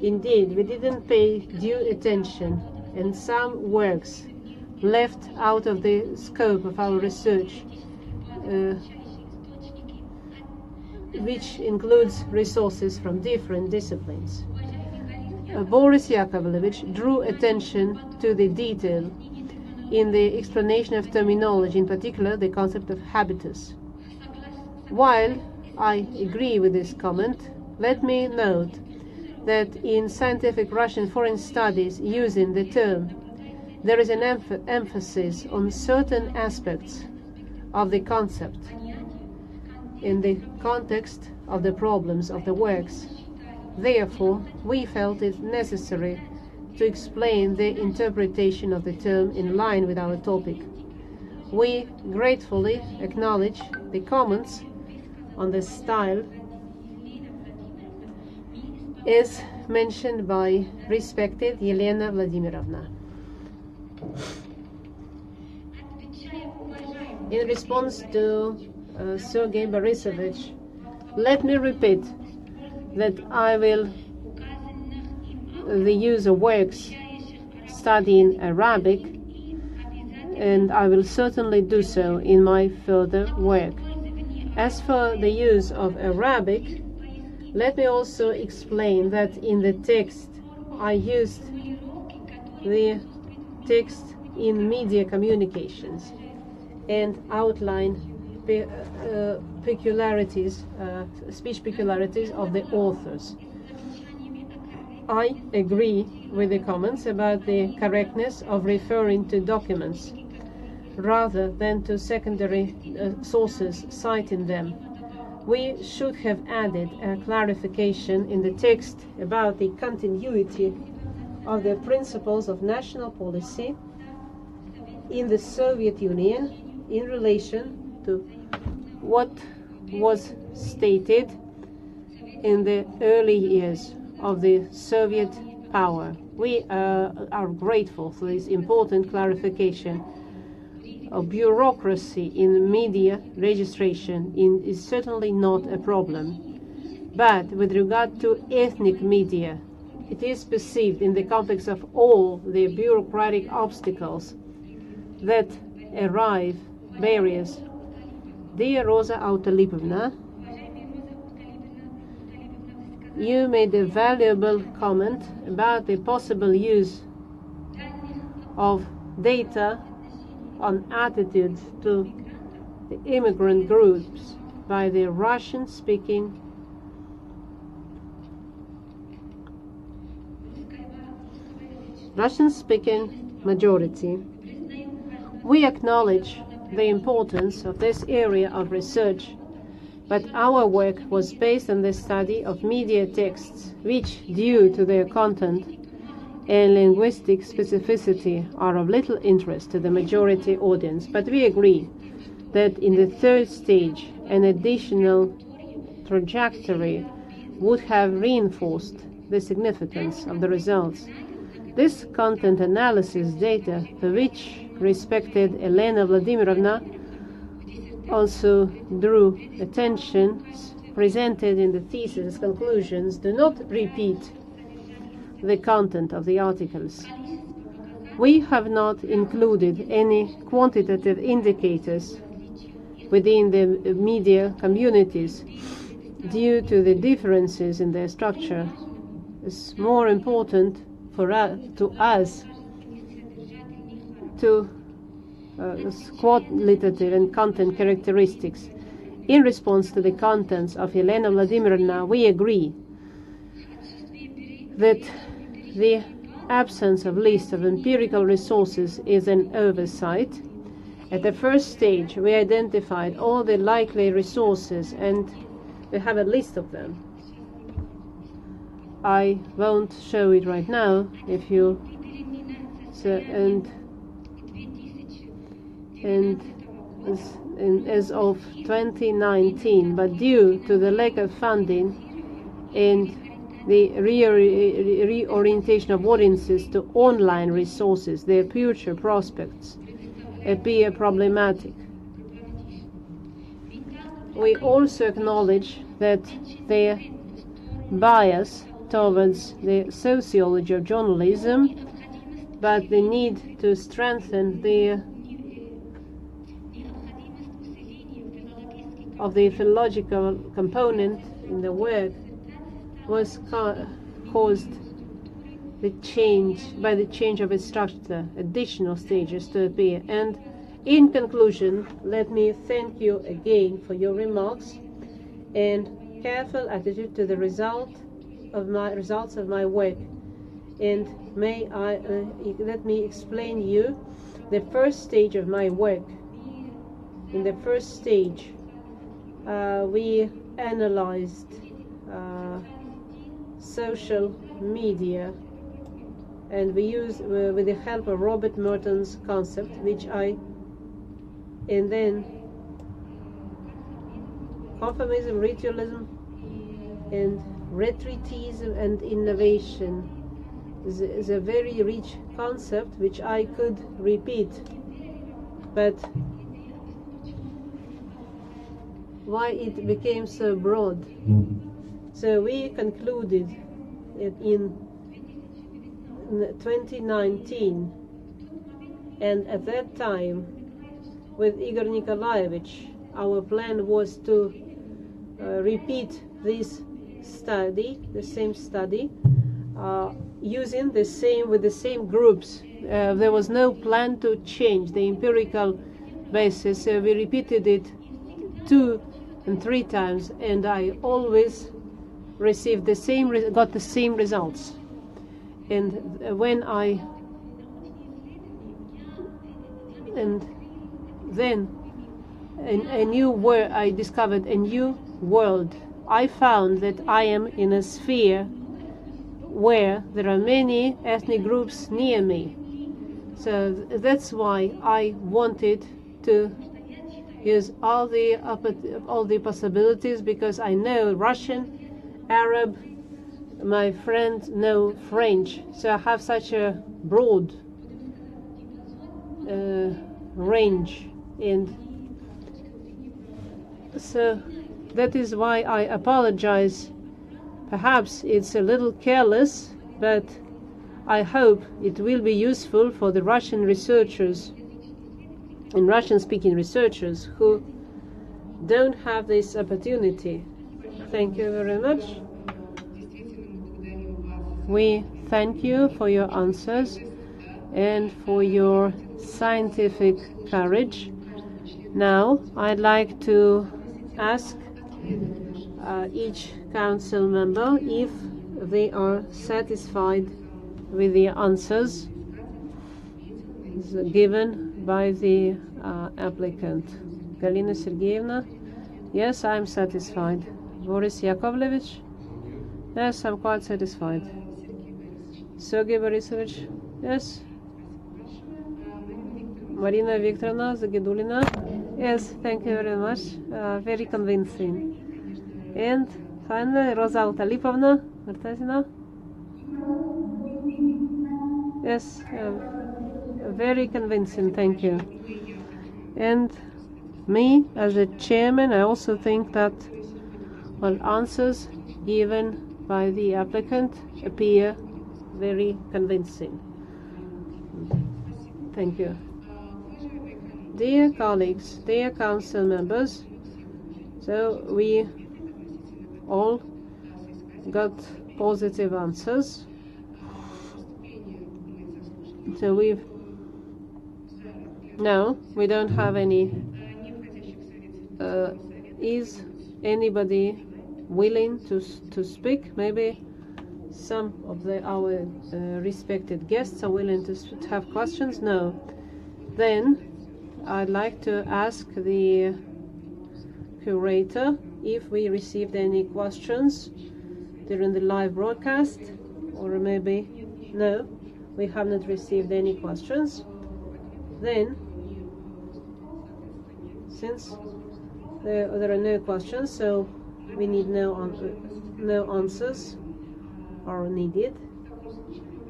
Indeed, we didn't pay due attention, and some works left out of the scope of our research, which includes resources from different disciplines. Boris Yakovlevich drew attention to the detail in the explanation of terminology, in particular the concept of habitus. While I agree with this comment, let me note that in scientific Russian foreign studies using the term, there is an emphasis on certain aspects of the concept in the context of the problems of the works. Therefore, we felt it necessary to explain the interpretation of the term in line with our topic. We gratefully acknowledge the comments on the style is mentioned by respected Elena Vladimirovna. In response to Sergei Borisovich, let me repeat that I will the use of works studying Arabic, and I will certainly do so in my further work. As for the use of Arabic, let me also explain that in the text I used the text in media communications and outline peculiarities, speech peculiarities of the authors. I agree with the comments about the correctness of referring to documents rather than to secondary sources citing them. We should have added a clarification in the text about the continuity of the principles of national policy in the Soviet Union in relation to what was stated in the early years of the Soviet power. We are grateful for this important clarification. Of bureaucracy in media registration is certainly not a problem. But with regard to ethnic media, it is perceived in the context of all the bureaucratic obstacles that arrive barriers. Dear Rosa Alsalibi, you made a valuable comment about the possible use of data on attitudes to the immigrant groups by the Russian-speaking majority. We acknowledge the importance of this area of research, but our work was based on the study of media texts, which, due to their content and linguistic specificity, are of little interest to the majority audience. But we agree that in the third stage, an additional trajectory would have reinforced the significance of the results. This content analysis data, for which respected Elena Vladimirovna also drew attention, presented in the thesis conclusions, do not repeat the content of the articles. We have not included any quantitative indicators within the media communities due to the differences in their structure. It's more important for us to qualitative and content characteristics. In response to the contents of Elena Vladimirovna, we agree that the absence of list of empirical resources is an oversight. At the first stage, we identified all the likely resources and we have a list of them. I won't show it right now if you as of 2019, but due to the lack of funding and the reorientation of audiences to online resources, their future prospects appear problematic. We also acknowledge that their bias towards the sociology of journalism, but the need to strengthen the philological component in the work was caused by the change of its structure, additional stages to appear. And in conclusion, let me thank you again for your remarks and careful attitude to the results of my work. And let me explain you the first stage of my work. In the first stage, we analyzed social media, and we used with the help of Robert Merton's concept, and then conformism, ritualism, and retreatism and innovation is a very rich concept which I could repeat, but why it became so broad? So we concluded it in 2019, and at that time with Igor Nikolaevich our plan was to repeat this study, the same study, using with the same groups. There was no plan to change the empirical basis, so we repeated it 2 and 3 times, and I always received got the same results. And then I discovered a new world. I found that I am in a sphere where there are many ethnic groups near me. So that's why I wanted to use all the possibilities, because I know Russian, Arab, my friends know French, so I have such a broad range, and so that is why I apologize. Perhaps it's a little careless, but I hope it will be useful for the Russian researchers and Russian-speaking researchers who don't have this opportunity. Thank you very much. We thank you for your answers and for your scientific courage. Now I'd like to ask each council member if they are satisfied with the answers given by the applicant. Galina Sergeyevna: yes, I'm satisfied. Boris Yakovlevich: yes, I'm quite satisfied. Sergey Borisovich: yes. Marina Viktorovna Zagidulina: yes, thank you very much. Very convincing. And finally, Rosa Altalipovna Martazina: yes, very convincing, thank you. And me, as a chairman, I also think that answers given by the applicant appear very convincing. Thank you. Dear colleagues, dear council members, so we all got positive answers. So we don't have any. Is anybody willing to speak? Maybe some of our respected guests are willing to have questions. No. Then I'd like to ask the curator if we received any questions during the live broadcast, or maybe no, we have not received any questions. Then, since there are no questions, so we need no answers are needed.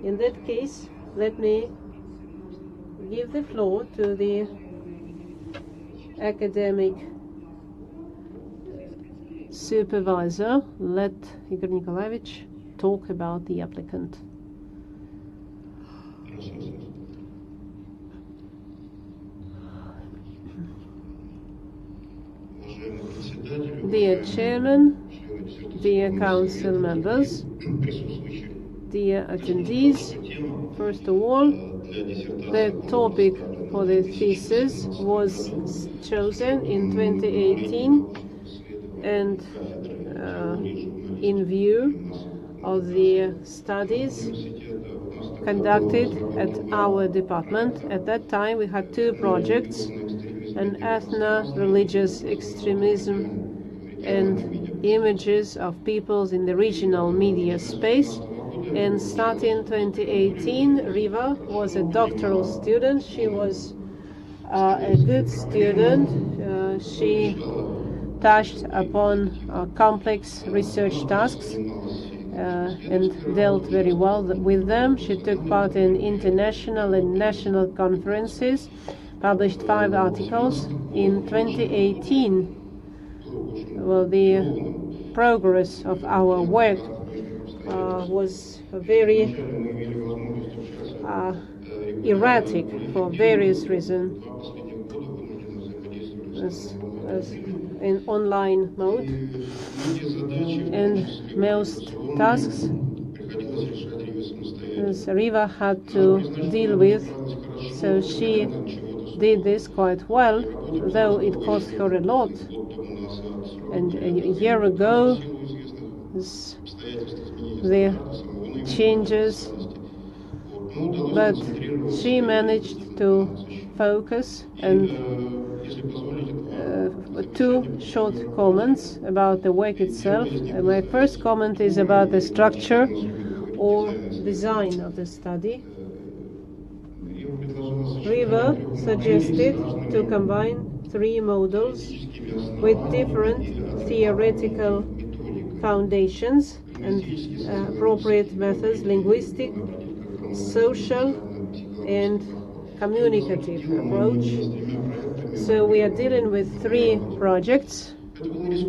In that case, let me give the floor to the academic supervisor. Let Igor Nikolaevich talk about the applicant. Dear Chairman, dear Council members, dear attendees, first of all, the topic for the thesis was chosen in 2018 and in view of the studies conducted at our department. At that time we had 2 projects, an ethno-religious extremism and images of peoples in the regional media space. And starting 2018, Riwaa was a doctoral student. She was a good student. She touched upon complex research tasks and dealt very well with them. She took part in international and national conferences, published 5 articles. In 2018, well, the progress of our work was very erratic for various reasons, as in online mode, and most tasks as Riwaa had to deal with, so she did this quite well, though it cost her a lot. And a year ago, the changes, but she managed to focus. And 2 short comments about the work itself. My first comment is about the structure or design of the study. Riwaa suggested to combine 3 modules with different theoretical foundations and appropriate methods: linguistic, social, and communicative approach. So we are dealing with 3 projects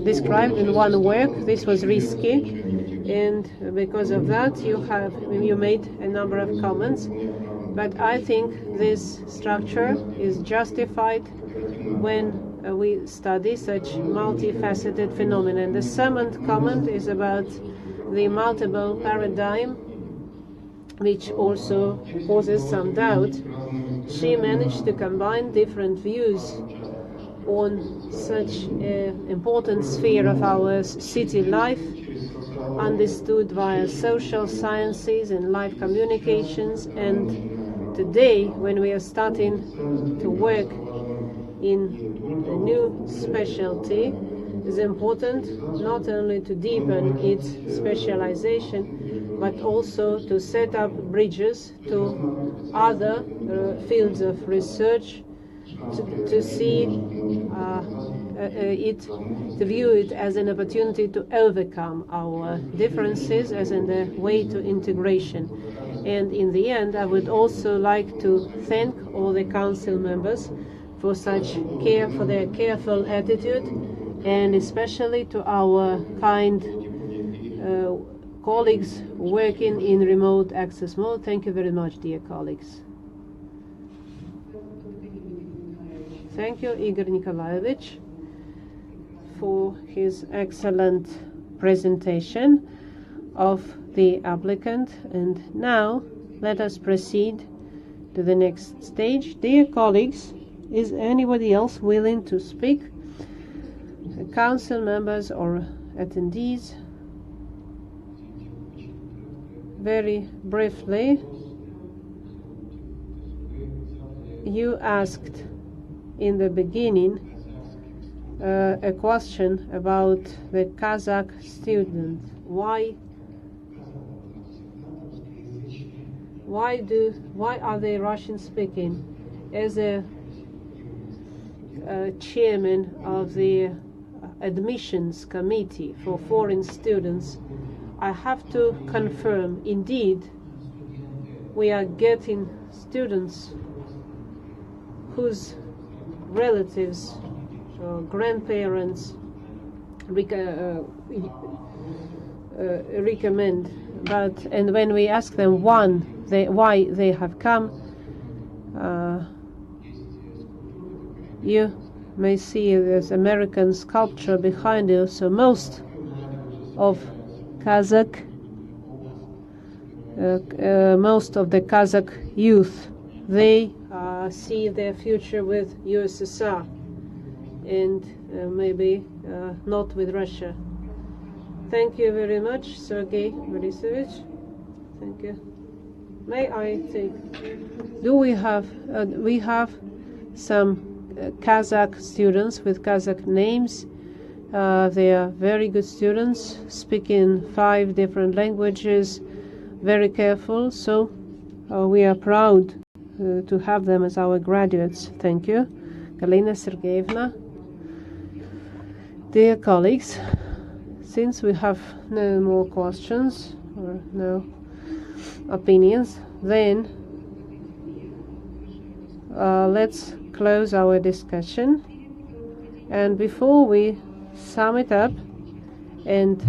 described in one work. This was risky, and because of that you made a number of comments. But I think this structure is justified when we study such multifaceted phenomena. And the second comment is about the multiple paradigm, which also causes some doubt. She managed to combine different views on such an important sphere of our city life, understood via social sciences and life communications. And today, when we are starting to work in a new specialty, it's important not only to deepen its specialization, but also to set up bridges to other fields of research, to see to view it as an opportunity to overcome our differences as in the way to integration. And in the end, I would also like to thank all the council members for their careful attitude, and especially to our kind colleagues working in remote access mode. Thank you very much, dear colleagues. Thank you, Igor Nikolaevich, for his excellent presentation of the applicant. And now let us proceed to the next stage. Dear colleagues, is anybody else willing to speak? Council members or attendees? Very briefly, you asked in the beginning a question about the Kazakh student. Why are they Russian speaking? As a chairman of the admissions committee for foreign students, I have to confirm, indeed, we are getting students whose relatives or grandparents recommend, and when we ask them why they have come, you may see there's American sculpture behind you. So most of the Kazakh youth, they see their future with USSR and maybe not with Russia. Thank you very much, Sergei Borisovich. Thank you. May I take? Do we have some Kazakh students with Kazakh names? They are very good students, speaking 5 different languages, very careful. So we are proud to have them as our graduates. Thank you. Galina Sergeyevna. Dear colleagues, since we have no more questions or no opinions, then let's close our discussion. And before we sum it up and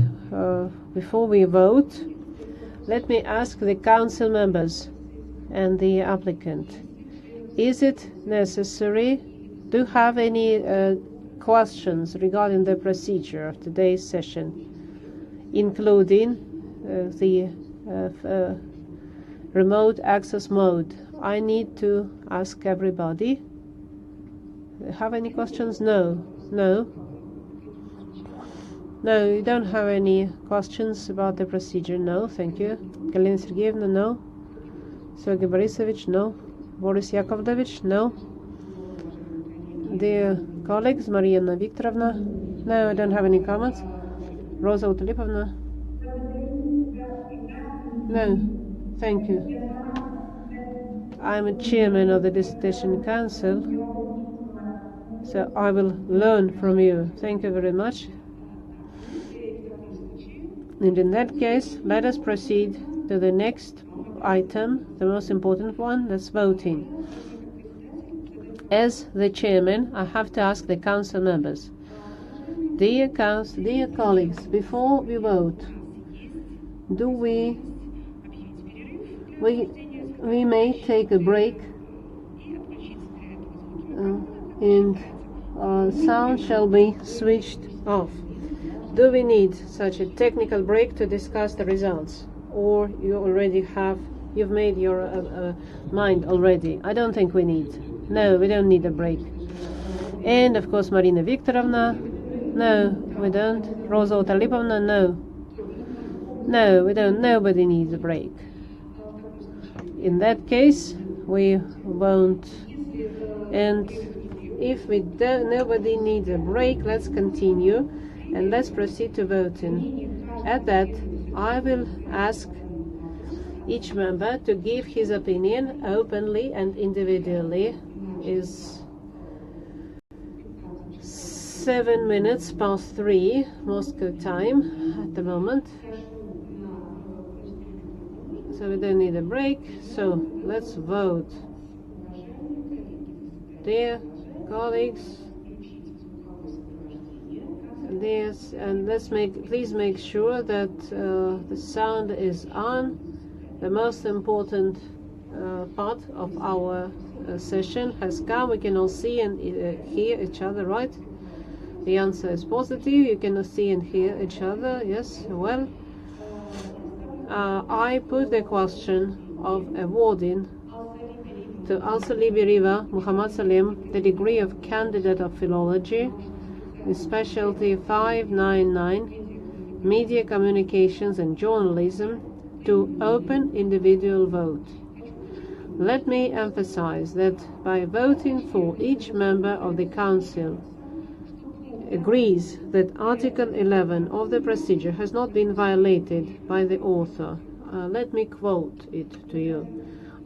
before we vote, let me ask the council members and the applicant, is it necessary to have any questions regarding the procedure of today's session, including the remote access mode? I need to ask everybody. Have any questions? No. No, you don't have any questions about the procedure? No, thank you. Galina Sergeyevna, no. Sergey Borisovich, no. Boris Yakovlevich, no. Dear colleagues, Mariana Viktorovna, no, I don't have any comments. Rosa Utalipovna, no, thank you. I'm a chairman of the Dissertation Council, so I will learn from you. Thank you very much. And in that case, let us proceed to the next item, the most important one, that's voting. As the chairman, I have to ask the council members. Dear colleagues, before we vote, do we may take a break and sound shall be switched off. Do we need such a technical break to discuss the results, or you've made your mind already? I don't think we need. No, we don't need a break. And of course, Marina Viktorovna, no, we don't. Rosa Utalipovna, no, we don't. Nobody needs a break. In that case, we won't. And if nobody needs a break, let's continue. And let's proceed to voting. At that, I will ask each member to give his opinion openly and individually. Is 7 minutes past 3 Moscow time at the moment. So we don't need a break. So let's vote. Dear colleagues, yes, and please make sure that the sound is on. The most important part of our session has come. We can all see and hear each other, right? The answer is positive. You can see and hear each other. Yes, well, I put the question of awarding to Alsalibi Riwaa Muhammad Salem the degree of candidate of philology with specialty 599 media communications and journalism to open individual vote. Let me emphasize that by voting for, each member of the council agrees that Article 11 of the procedure has not been violated by the author. Let me quote it to you.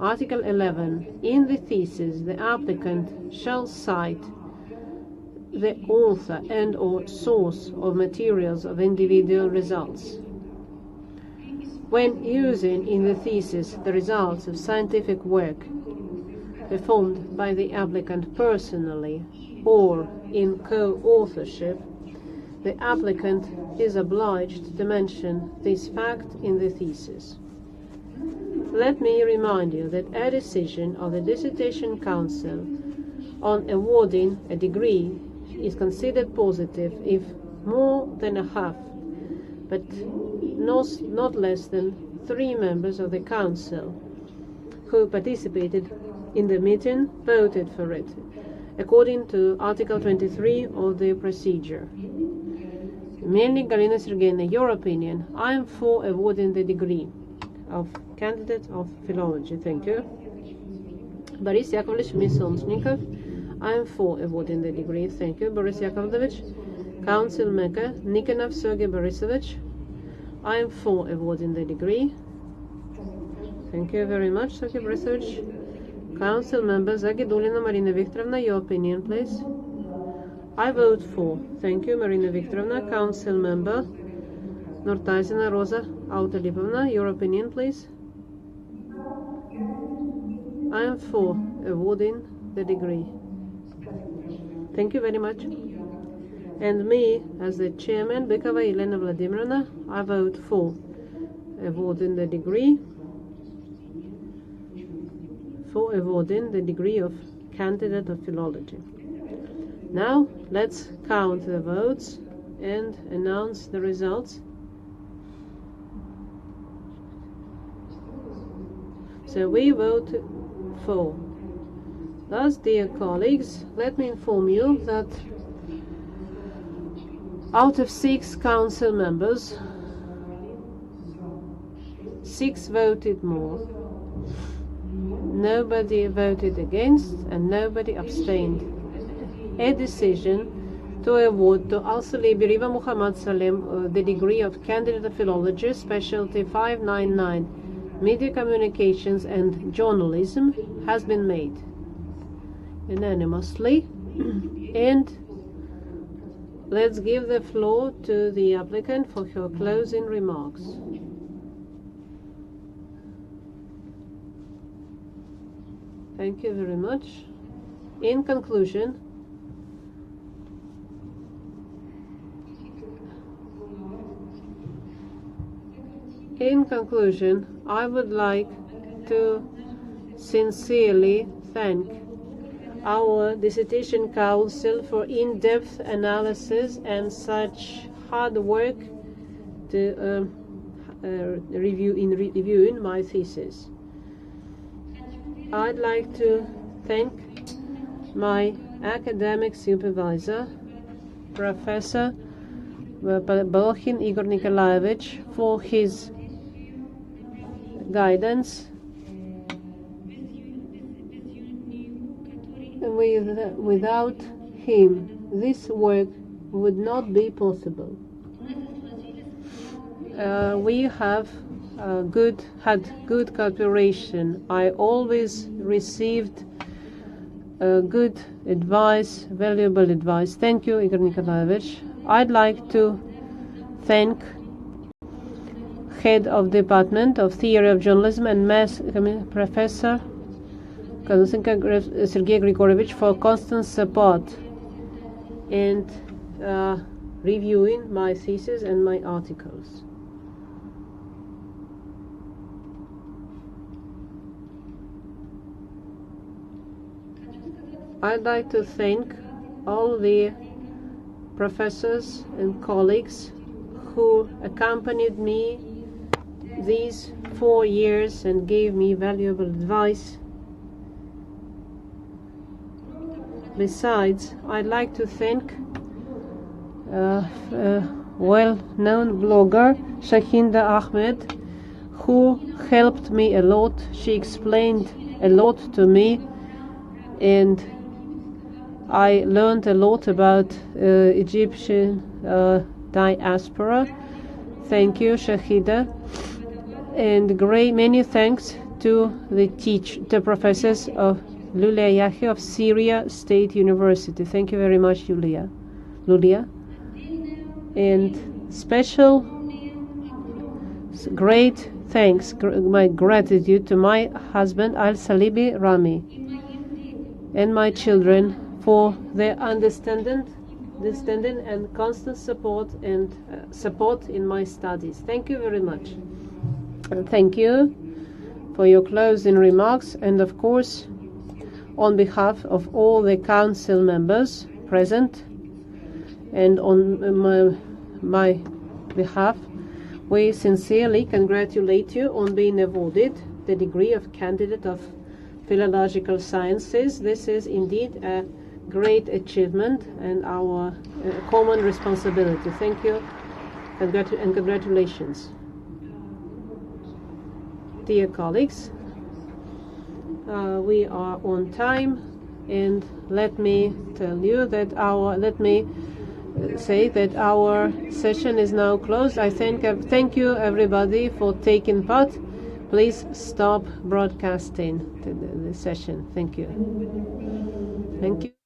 Article 11. In the thesis, the applicant shall cite the author and or source of materials of individual results. When using in the thesis the results of scientific work performed by the applicant personally or in co-authorship, the applicant is obliged to mention this fact in the thesis. Let me remind you that a decision of the Dissertation Council on awarding a degree is considered positive if more than a half, but not less than 3 members of the Council who participated in the meeting voted for it, according to Article 23 of the procedure. Mainly, Galina Sergeyevna, your opinion. I am for awarding the degree of candidate of philology. Thank you. Boris Yakovlevich Misonsnikov, I am for awarding the degree. Thank you. Boris Yakovlevich. Council member Nikonov Sergey Borisovich, I am for awarding the degree. Thank you very much, Sergey Borisovich. Council member Zagidulina Marina Viktorovna, your opinion, please. I vote for. Thank you, Marina Viktorovna. Council member Nurtaizina Rosa Autalipovna, your opinion, please. I am for awarding the degree. Thank you very much. And me, as the chairman, Bykova Elena Vladimirovna, I vote for awarding the degree. For awarding the degree of candidate of philology. Now, let's count the votes and announce the results. So we vote for. Thus, dear colleagues, let me inform you that out of 6 council members, 6 voted more. Nobody voted against and nobody abstained. A decision to award to Alsalibi Riwaa Muhammad Salem the degree of candidate of philology, specialty 599, media communications and journalism, has been made unanimously. And let's give the floor to the applicant for her closing remarks. Thank you very much. In conclusion, I would like to sincerely thank our Dissertation Council for in-depth analysis and such hard work to reviewing my thesis. I'd like to thank my academic supervisor, Professor Bolokhin Igor Nikolaevich, for his guidance. Without him, this work would not be possible. We have had good cooperation. I always received good advice, valuable advice. Thank you, Igor Nikolaevich. I'd like to thank Head of Department of Theory of Journalism and Mass Professor Sergei Grigorovich for constant support and reviewing my thesis and my articles. I'd like to thank all the professors and colleagues who accompanied me these 4 years and gave me valuable advice. Besides, I'd like to thank well-known blogger Shahinda Ahmed, who helped me a lot. She explained a lot to me, and I learned a lot about Egyptian diaspora. Thank you, Shahida. And many thanks to the professors of Lulia Yahi of Syria State University. Thank you very much, Lulia. And special great thanks, my gratitude to my husband Alsalibi Rami and my children for their understanding and constant support in my studies. Thank you very much. And thank you for your closing remarks, and of course, on behalf of all the council members present and on my behalf, we sincerely congratulate you on being awarded the degree of candidate of philological sciences. This is indeed a great achievement and our common responsibility. Thank you and congratulations. Dear colleagues, we are on time, and let me say that our session is now closed. I thank you everybody for taking part. Please stop broadcasting the session. Thank you. Thank you.